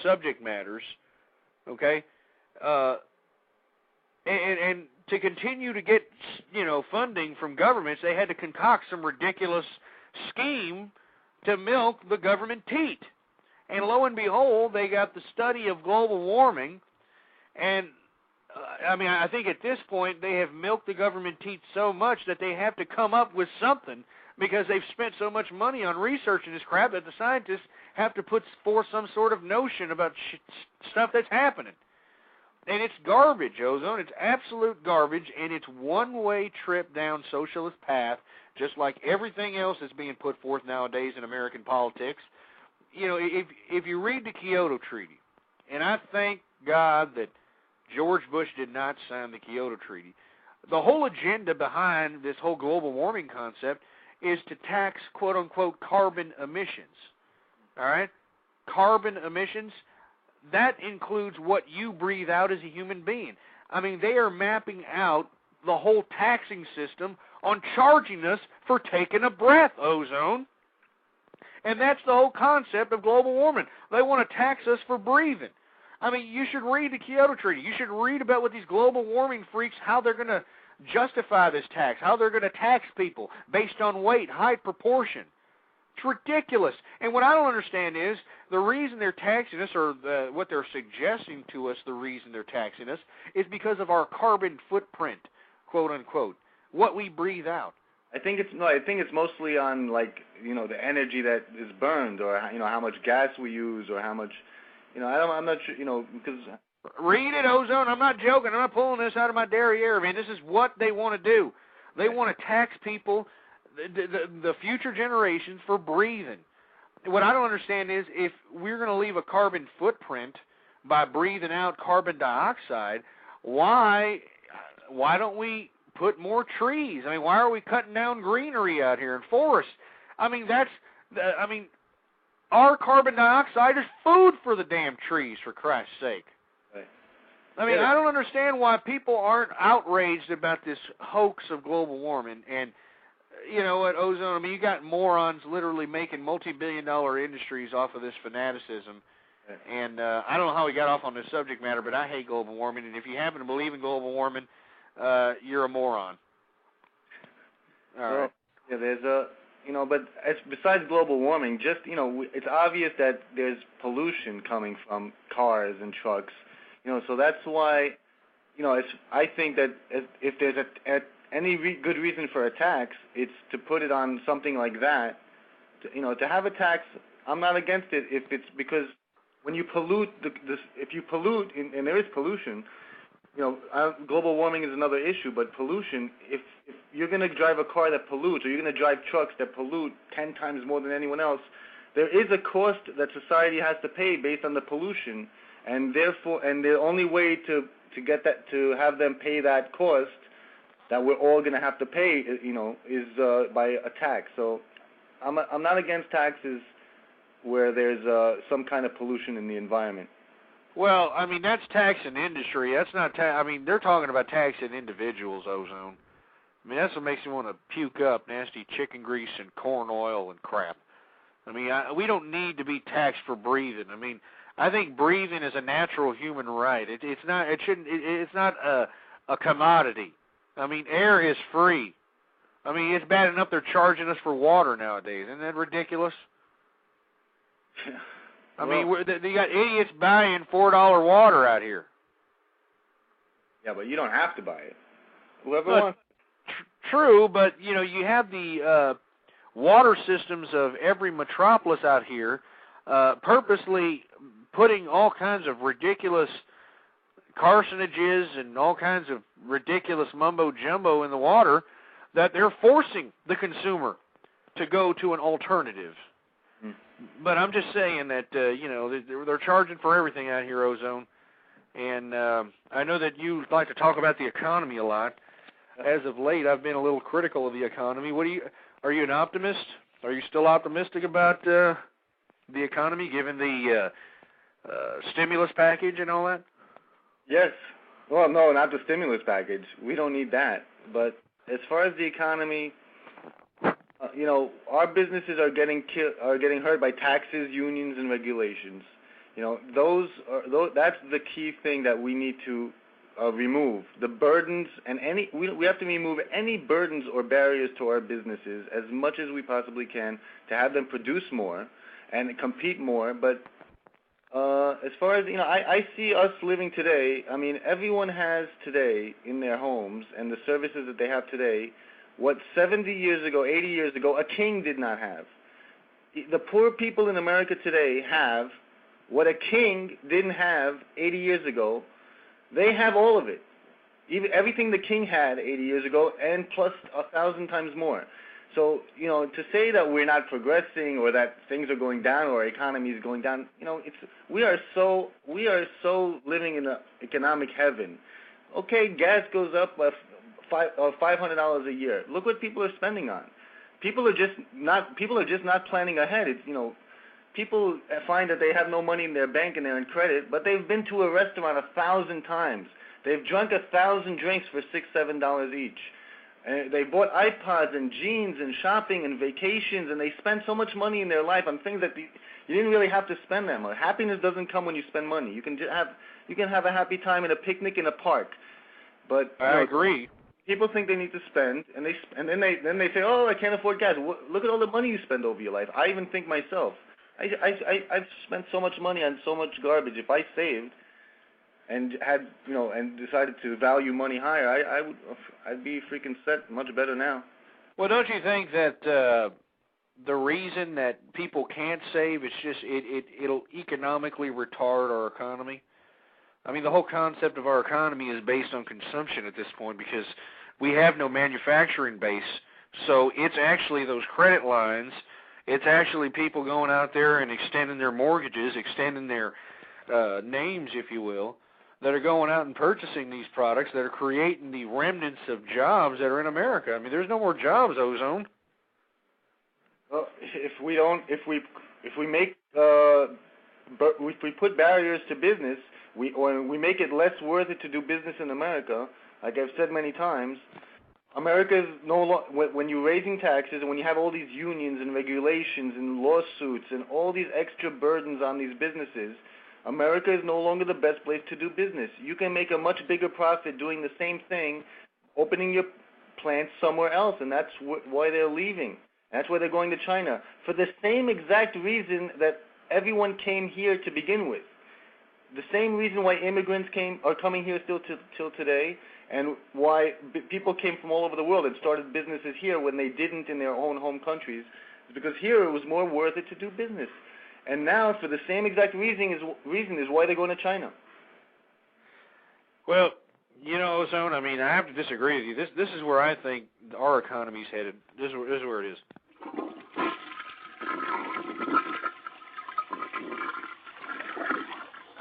subject matters, okay? And to continue to get, funding from governments, they had to concoct some ridiculous scheme to milk the government teat. And lo and behold, they got the study of global warming, and I think at this point they have milked the government teat so much that they have to come up with something, because they've spent so much money on researching this crap that the scientists have to put forth some sort of notion about stuff that's happening. And it's garbage, Ozone. It's absolute garbage, and it's one-way trip down socialist path, just like everything else that's being put forth nowadays in American politics. If you read the Kyoto Treaty, and I thank God that George Bush did not sign the Kyoto Treaty, the whole agenda behind this whole global warming concept is to tax, quote-unquote, carbon emissions. All right? Carbon emissions, that includes what you breathe out as a human being. I mean, they are mapping out the whole taxing system on charging us for taking a breath, Ozone. And that's the whole concept of global warming. They want to tax us for breathing. I mean, you should read the Kyoto Treaty. You should read about what these global warming freaks, how they're going to justify this tax, how they're going to tax people based on weight, height, proportion. It's ridiculous. And what I don't understand is the reason they're taxing us, or what they're suggesting to us, the reason they're taxing us, is because of our carbon footprint, quote unquote, what we breathe out. I think it's mostly on the energy that is burned, or how much gas we use, or how much I'm not sure because. Read it, Ozone. I'm not joking. I'm not pulling this out of my derriere. I mean, this is what they want to do. They want to tax people, the future generations, for breathing. What I don't understand is, if we're going to leave a carbon footprint by breathing out carbon dioxide, why don't we put more trees? I mean, why are we cutting down greenery out here and forests? I mean, our carbon dioxide is food for the damn trees, for Christ's sake. Right. I mean, I don't understand why people aren't outraged about this hoax of global warming. And you know what, Ozone, I mean, you got morons literally making multi-billion-dollar industries off of this fanaticism. And I don't know how we got off on this subject matter, but I hate global warming. And if you happen to believe in global warming, you're a moron. All right. Yeah, there's but besides global warming, just, it's obvious that there's pollution coming from cars and trucks, so that's why, I think that if there's any good reason for a tax, it's to put it on something like that. To have a tax, I'm not against it if it's because when you pollute, if you pollute, and there is pollution, global warming is another issue, but pollution, if you're going to drive a car that pollutes, or you're going to drive trucks that pollute 10 times more than anyone else, there is a cost that society has to pay based on the pollution, and therefore, and the only way to get that, to have them pay that cost that we're all going to have to pay, is by a tax. So I'm not against taxes where there's some kind of pollution in the environment. Well, I mean, that's taxing industry. That's not they're talking about taxing individuals, Ozone. I mean, that's what makes me want to puke up nasty chicken grease and corn oil and crap. I mean, we don't need to be taxed for breathing. I mean, I think breathing is a natural human right. It's not. It shouldn't. It's not a commodity. I mean, air is free. I mean, it's bad enough they're charging us for water nowadays. Isn't that ridiculous? I mean, you got idiots buying $4 water out here. Yeah, but you don't have to buy it. Whoever wants. True, but you have the water systems of every metropolis out here purposely putting all kinds of ridiculous carcinogens and all kinds of ridiculous mumbo-jumbo in the water that they're forcing the consumer to go to an alternative. But I'm just saying that, they're charging for everything out here, Ozone. And I know that you like to talk about the economy a lot. As of late, I've been a little critical of the economy. Are you an optimist? Are you still optimistic about the economy, given the stimulus package and all that? Yes. Well, no, not the stimulus package. We don't need that. But as far as the economy, our businesses are getting hurt by taxes, unions, and regulations. That's the key thing that we need to remove. The burdens and we have to remove any burdens or barriers to our businesses as much as we possibly can to have them produce more and compete more. But as far as I see us living today. I mean, everyone has today in their homes and the services that they have today what 70 years ago, 80 years ago, a king did not have. The poor people in America today have what a king didn't have 80 years ago. They have all of it. Everything the king had 80 years ago, and plus 1,000 times more. So, to say that we're not progressing or that things are going down or our economy is going down, we are so living in an economic heaven. Okay, gas goes up $500 a year. Look what people are spending on. People are just not planning ahead. It's, people find that they have no money in their bank and they're in credit, but they've been to a restaurant 1,000 times. They've drunk 1,000 drinks for $6-7 each. And they bought iPods and jeans and shopping and vacations, and they spend so much money in their life on things that you didn't really have to spend that much. Happiness doesn't come when you spend money. You can have a happy time at a picnic in a park. But I agree. People think they need to spend, and then they say, "Oh, I can't afford gas." Look at all the money you spend over your life. I even think myself, I've spent so much money on so much garbage. If I saved and had and decided to value money higher, I'd be freaking set much better now. Well, don't you think that the reason that people can't save is just it'll economically retard our economy? I mean, the whole concept of our economy is based on consumption at this point because we have no manufacturing base. So it's actually those credit lines. It's actually people going out there and extending their mortgages, extending their names, if you will, that are going out and purchasing these products that are creating the remnants of jobs that are in America. I mean, there's no more jobs, Ozone. Well, if we put barriers to business, we make it less worth it to do business in America. Like I've said many times, America is when you're raising taxes and when you have all these unions and regulations and lawsuits and all these extra burdens on these businesses, America is no longer the best place to do business. You can make a much bigger profit doing the same thing, opening your plants somewhere else, and that's why they're leaving. That's why they're going to China, for the same exact reason that everyone came here to begin with. The same reason why immigrants are coming here still till today, and why people came from all over the world and started businesses here when they didn't in their own home countries, is because here it was more worth it to do business. And now, for the same exact reason is why they're going to China. Well, you know, Ozone, I mean, I have to disagree with you. This is where I think our economy's headed. This is where it is.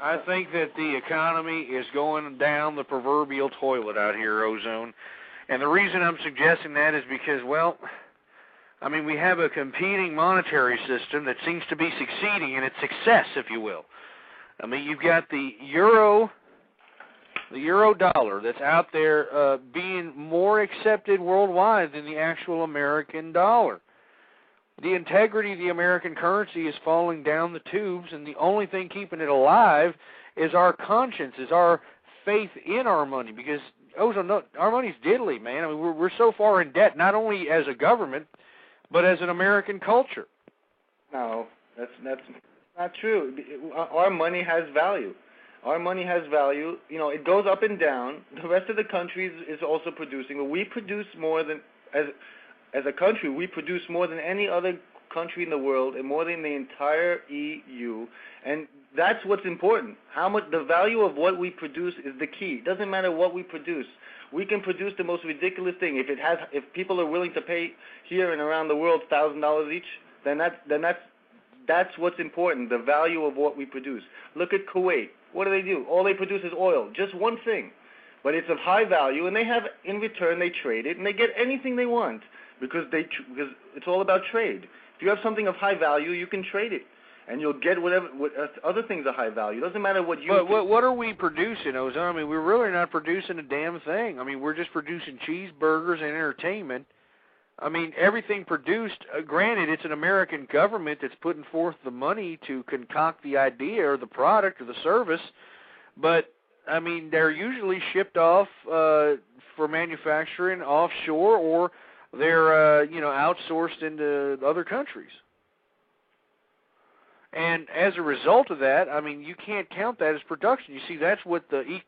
I think that the economy is going down the proverbial toilet out here, Ozone. And the reason I'm suggesting that is because, well, I mean, we have a competing monetary system that seems to be succeeding in its success, if you will. I mean, you've got the euro dollar that's out there being more accepted worldwide than the actual American dollar. The integrity of the American currency is falling down the tubes, and the only thing keeping it alive is our conscience, is our faith in our money, because our money's diddly, man. I mean, we're so far in debt, not only as a government, but as an American culture. No, that's not true. Our money has value. Our money has value. You know, it goes up and down. The rest of the countries is also producing, but we produce more than as a country, we produce more than any other country in the world and more than the entire EU. And that's what's important. How much the value of what we produce is the key. It doesn't matter what we produce. We can produce the most ridiculous thing. If people are willing to pay here and around the world $1,000 each, then that's what's important, the value of what we produce. Look at Kuwait. What do? All they produce is oil, just one thing. But it's of high value, and they have, in return, they trade it, and they get anything they want. Because it's all about trade. If you have something of high value, you can trade it, and you'll get what other things are high value. It doesn't matter what you. But what are we producing, Ozone? I mean, we're really not producing a damn thing. I mean, we're just producing cheeseburgers and entertainment. I mean, everything produced. Granted, it's an American government that's putting forth the money to concoct the idea or the product or the service, but I mean, they're usually shipped off for manufacturing offshore, or they're, outsourced into other countries. And as a result of that, I mean, you can't count that as production. You see, that's what the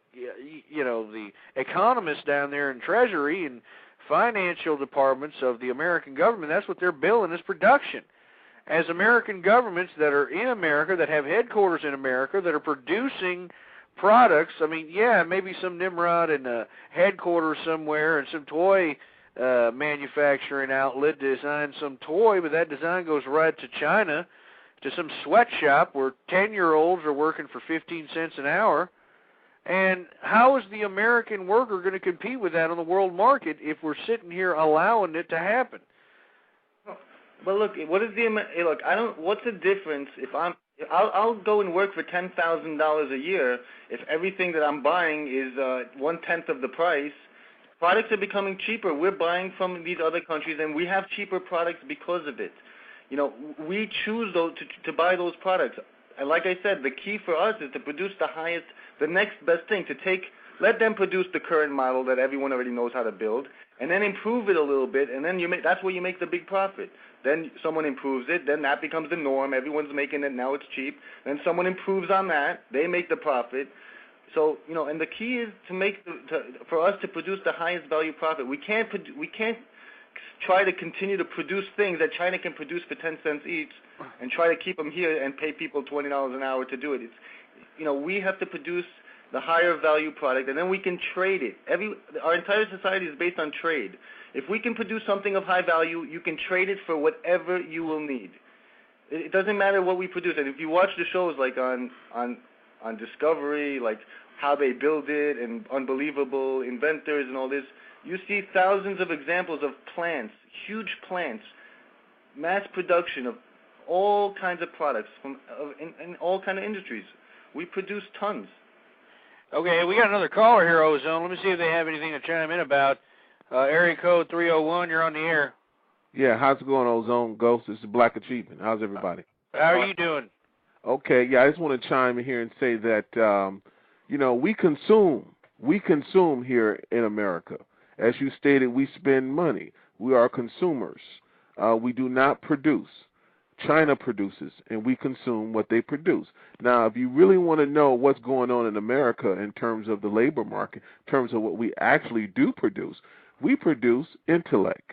economists down there in Treasury and financial departments of the American government, that's what they're billing as production. As American governments that are in America, that have headquarters in America, that are producing products, I mean, yeah, maybe some Nimrod in a headquarters somewhere and some toy manufacturing outlet designed some toy, but that design goes right to China, to some sweatshop where 10-year-olds are working for 15 cents an hour. And how is the American worker going to compete with that on the world market if we're sitting here allowing it to happen? But look, what's the difference if I'll go and work for $10,000 a year if everything that I'm buying is 1/10 of the price? Products are becoming cheaper. We're buying from these other countries, and we have cheaper products because of it. You know, we choose to buy those products. And like I said, the key for us is to produce the next best thing, let them produce the current model that everyone already knows how to build, and then improve it a little bit, and then that's where you make the big profit. Then someone improves it, then that becomes the norm. Everyone's making it, now it's cheap. Then someone improves on that, they make the profit. So, and the key is for us to produce the highest value profit. We can't try to continue to produce things that China can produce for 10 cents each and try to keep them here and pay people $20 an hour to do it. We have to produce the higher value product, and then we can trade it. Our entire society is based on trade. If we can produce something of high value, you can trade it for whatever you will need. It doesn't matter what we produce. And if you watch the shows like on Discovery, like how they build it, and Unbelievable Inventors and all this, you see thousands of examples of plants, huge plants, mass production of all kinds of products in all kinds of industries. We produce tons. Okay, we got another caller here, Ozone. Let me see if they have anything to chime in about. Area code 301, you're on the air. Yeah, how's it going, Ozone Ghost? This is Black Achievement. How's everybody? How are you doing? Okay, yeah, I just want to chime in here and say that, we consume here in America. As you stated, we spend money. We are consumers. We do not produce. China produces, and we consume what they produce. Now, if you really want to know what's going on in America in terms of the labor market, in terms of what we actually do produce, we produce intellect,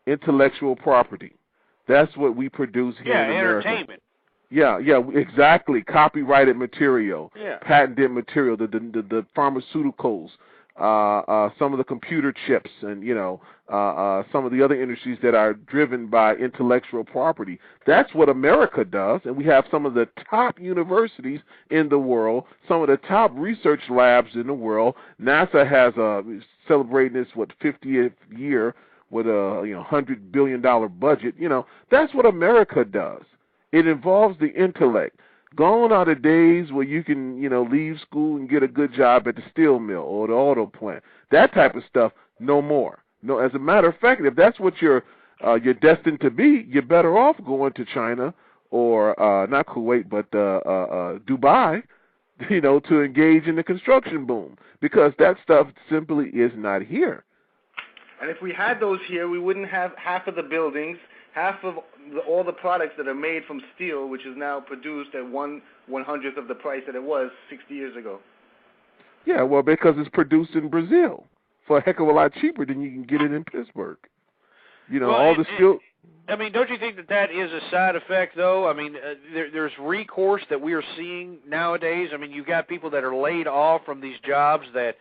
intellectual property. That's what we produce here in America. Entertainment. Yeah, exactly. Copyrighted material, yeah. patented material, the pharmaceuticals, some of the computer chips, and some of the other industries that are driven by intellectual property. That's what America does, and we have some of the top universities in the world, some of the top research labs in the world. NASA has celebrating its 50th year with a $100 billion budget. That's what America does. It involves the intellect. Gone are the days where you can, leave school and get a good job at the steel mill or the auto plant. That type of stuff, no more. No, as a matter of fact, if that's what you're destined to be, you're better off going to China or not Kuwait, but Dubai, to engage in the construction boom, because that stuff simply is not here. And if we had those here, we wouldn't have half of the buildings, half of all the products that are made from steel, which is now produced at 1/100th of the price that it was 60 years ago. Yeah, well, because it's produced in Brazil for a heck of a lot cheaper than you can get it in Pittsburgh. Don't you think that is a side effect, though? There's recourse that we are seeing nowadays. You've got people that are laid off from these jobs that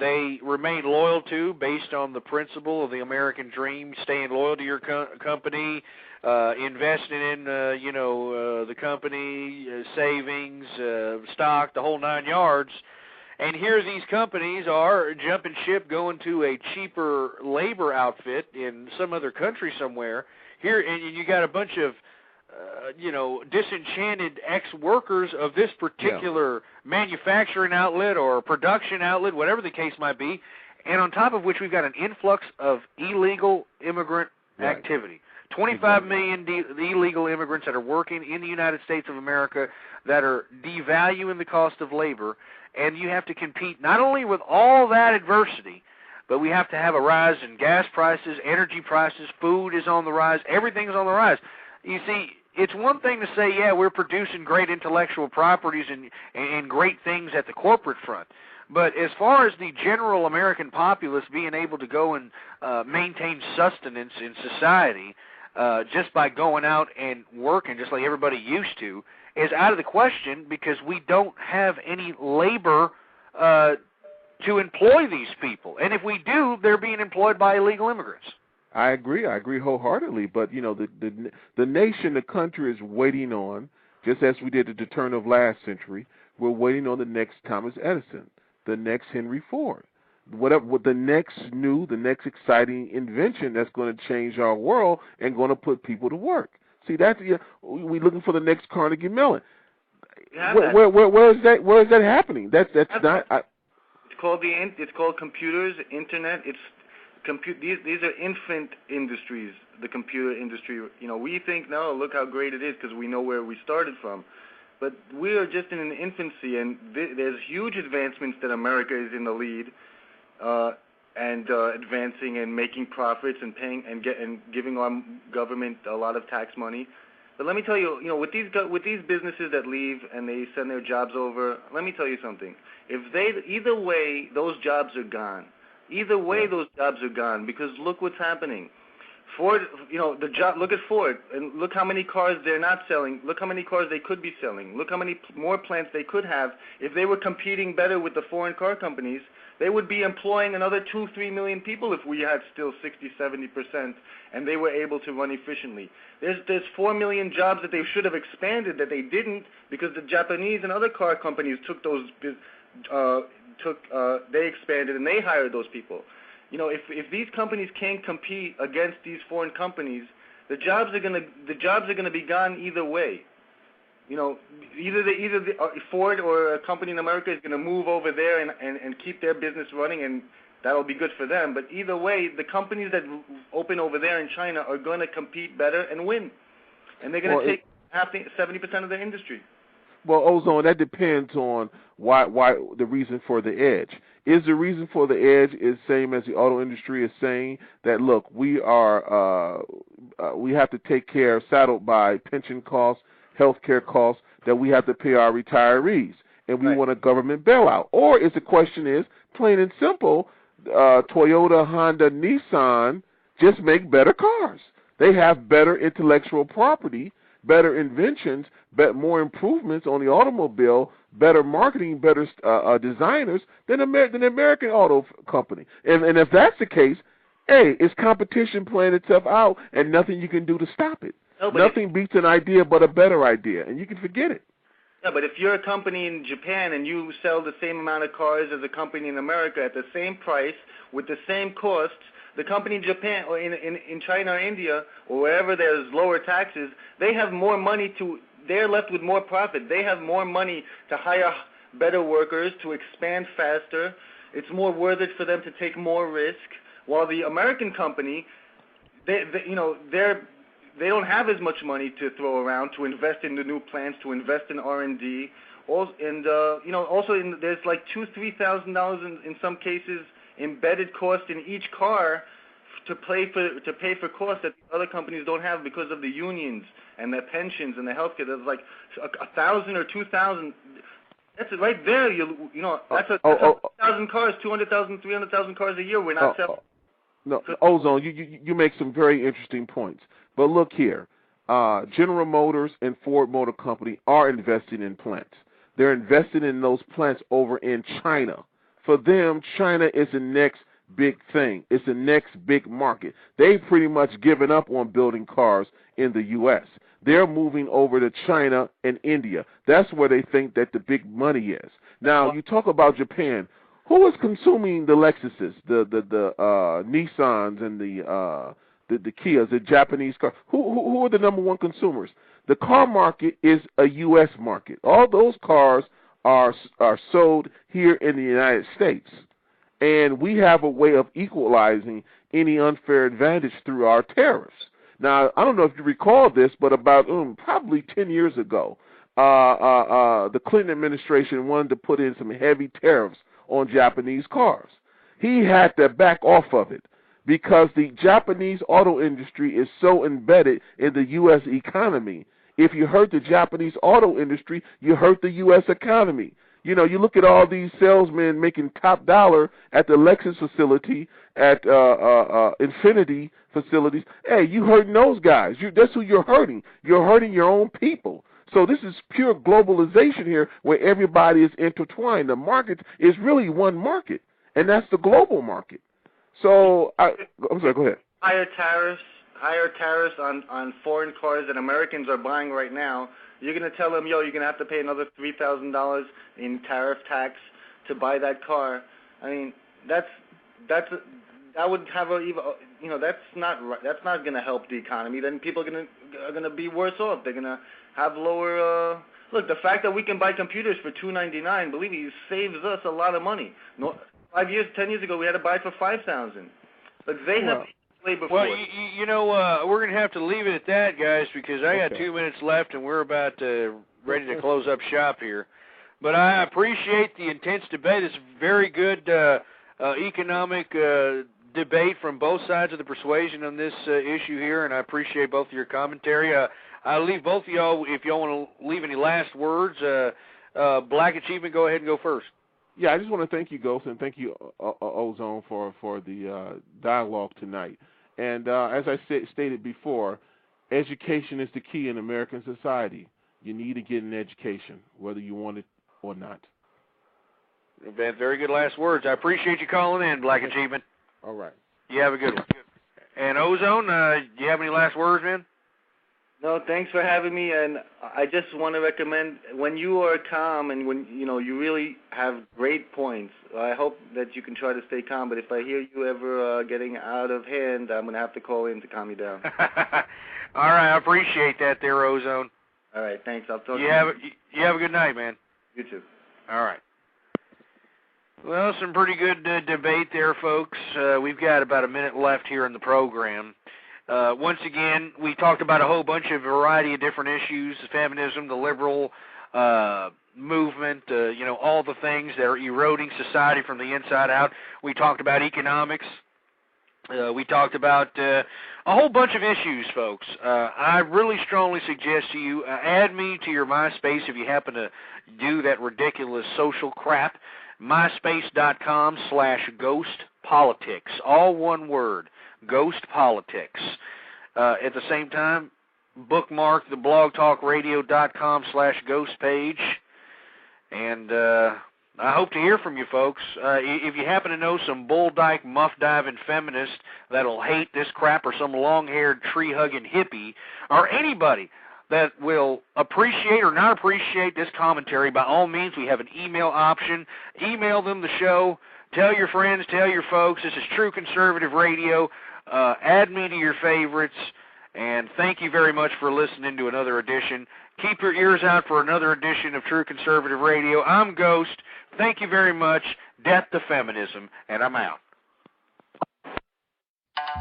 they remain loyal to based on the principle of the American dream, staying loyal to your company, investing in, the company, savings, stock, the whole 9 yards. And here these companies are jumping ship, going to a cheaper labor outfit in some other country somewhere. Here, and you got a bunch of disenchanted ex-workers of this particular manufacturing outlet or production outlet, whatever the case might be, and on top of which we've got an influx of illegal immigrant activity. 25 million illegal immigrants that are working in the United States of America that are devaluing the cost of labor, and you have to compete not only with all that adversity, but we have to have a rise in gas prices, energy prices, food is on the rise, everything's on the rise. You see, it's one thing to say, we're producing great intellectual properties and great things at the corporate front. But as far as the general American populace being able to go and maintain sustenance in society just by going out and working just like everybody used to is out of the question, because we don't have any labor to employ these people. And if we do, they're being employed by illegal immigrants. I agree wholeheartedly, but the nation, the country is waiting on, just as we did at the turn of last century, we're waiting on the next Thomas Edison, the next Henry Ford, the next exciting invention that's going to change our world and going to put people to work. See, we're looking for the next Carnegie Mellon. Where is that happening? That's not. It's called computers, internet. These are infant industries, the computer industry. We think, no, look how great it is because we know where we started from. But we are just in an infancy, and there's huge advancements that America is in the lead, and advancing and making profits and paying and giving our government a lot of tax money. But let me tell you, with these businesses that leave and they send their jobs over, let me tell you something. Either way, those jobs are gone. Either way, those jobs are gone, because look what's happening. Ford, look at Ford, and look how many cars they're not selling. Look how many cars they could be selling. Look how many more plants they could have. If they were competing better with the foreign car companies, they would be employing another 2-3 million people if we had still 60-70%, and they were able to run efficiently. There's 4 million jobs that they should have expanded that they didn't, because the Japanese and other car companies they expanded and they hired those people. If these companies can't compete against these foreign companies, the jobs are gonna be gone either way. Either Ford or a company in America is gonna move over there and keep their business running, and that'll be good for them. But either way, the companies that open over there in China are gonna compete better and win, and they're gonna 70% of the industry. Well, Ozone, that depends on why the reason for the edge. Is the reason for the edge is same as the auto industry is saying that, look, we have to take care, saddled by pension costs, healthcare costs that we have to pay our retirees, and we want a government bailout? Or is the question is, plain and simple, Toyota, Honda, Nissan just make better cars. They have better intellectual property, better inventions, more improvements on the automobile, better marketing, better designers than the American auto company. And if that's the case, hey, it's competition playing itself out, and nothing you can do to stop it. Nothing beats an idea but a better idea, and you can forget it. Yeah, but if you're a company in Japan and you sell the same amount of cars as a company in America at the same price with the same costs, the company in Japan or in China or India or wherever there's lower taxes, they're left with more profit. They have more money to hire better workers, to expand faster. It's more worth it for them to take more risk. While the American company, they don't have as much money to throw around to invest in the new plants, to invest in R&D. There's like $2,000-$3,000 in some cases embedded cost in each car to pay for costs that other companies don't have because of the unions and their pensions and the healthcare. There's like 1,000 or 2,000. That's it right there. That's 1,000 cars, 200,000, 300,000 cars a year. We're not selling. No, Ozone, you make some very interesting points. But look here, General Motors and Ford Motor Company are investing in plants. They're investing in those plants over in China. For them, China is the next big thing. It's the next big market. They've pretty much given up on building cars in the U.S. They're moving over to China and India. That's where they think that the big money is. Now, you talk about Japan. Who is consuming the Lexuses, the Nissans, and the Kias, the Japanese cars? Who are the number one consumers? The car market is a U.S. market. All those cars are sold here in the United States, and we have a way of equalizing any unfair advantage through our tariffs. Now, I don't know if you recall this, but about probably 10 years ago, the Clinton administration wanted to put in some heavy tariffs on Japanese cars. He had to back off of it because the Japanese auto industry is so embedded in the U.S. economy. If you hurt the Japanese auto industry, you hurt the U.S. economy. You look at all these salesmen making top dollar at the Lexus facility, at Infiniti facilities. Hey, you hurting those guys. That's who you're hurting. You're hurting your own people. So this is pure globalization here where everybody is intertwined. The market is really one market, and that's the global market. So, I'm sorry, go ahead. Higher tariffs on foreign cars that Americans are buying right now. You're going to tell them, you're going to have to pay another $3,000 in tariff tax to buy that car. I mean, that would have that's not right. That's not going to help the economy. Then people are going to be worse off. They're going to have lower. Look, the fact that we can buy computers for $299, believe me, it saves us a lot of money. 10 years ago, we had to buy it for $5,000. But they have way before. Well, we're going to have to leave it at that, guys, because I got 2 minutes left, and we're about ready to close up shop here. But I appreciate the intense debate. It's very good economic debate from both sides of the persuasion on this issue here, and I appreciate both of your commentary. I'll leave both of y'all, if y'all want to leave any last words. Black Achievement, go ahead and go first. Yeah, I just want to thank you, Ghost, and thank you, Ozone, for the dialogue tonight. And as I stated before, education is the key in American society. You need to get an education, whether you want it or not. Very good last words. I appreciate you calling in, Black Achievement. All right. You have a good one. And Ozone, do you have any last words, man? No, thanks for having me, and I just want to recommend, when you are calm and when you really have great points, I hope that you can try to stay calm, but if I hear you ever getting out of hand, I'm going to have to call in to calm you down. All right, I appreciate that there, Ozone. All right, thanks. I'll talk to you. You have a good night, man. You too. All right. Well, some pretty good debate there, folks. We've got about a minute left here in the program. Once again, we talked about a whole bunch of variety of different issues, feminism, the liberal movement, all the things that are eroding society from the inside out. We talked about economics. We talked about a whole bunch of issues, folks. I really strongly suggest to you, add me to your MySpace if you happen to do that ridiculous social crap. MySpace.com/ghostpolitics. All one word, ghostpolitics. At the same time, bookmark the blogtalkradio.com/ghost page. And I hope to hear from you folks. If you happen to know some bull-dyke, muff-diving feminist that'll hate this crap, or some long-haired, tree-hugging hippie, or anybody that will appreciate or not appreciate this commentary, by all means, we have an email option. Email them the show. Tell your friends, tell your folks. This is True Conservative Radio. Add me to your favorites. And thank you very much for listening to another edition. Keep your ears out for another edition of True Conservative Radio. I'm Ghost. Thank you very much. Death to feminism. And I'm out.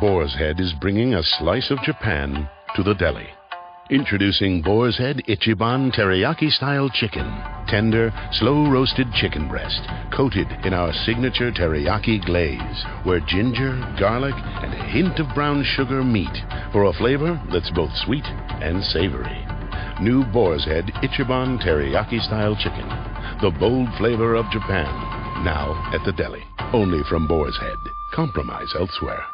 Boar's Head is bringing a slice of Japan to the deli. Introducing Boar's Head Ichiban Teriyaki-style chicken. Tender, slow-roasted chicken breast, coated in our signature teriyaki glaze, where ginger, garlic, and a hint of brown sugar meet for a flavor that's both sweet and savory. New Boar's Head Ichiban Teriyaki-style chicken. The bold flavor of Japan. Now at the deli. Only from Boar's Head. Compromise elsewhere.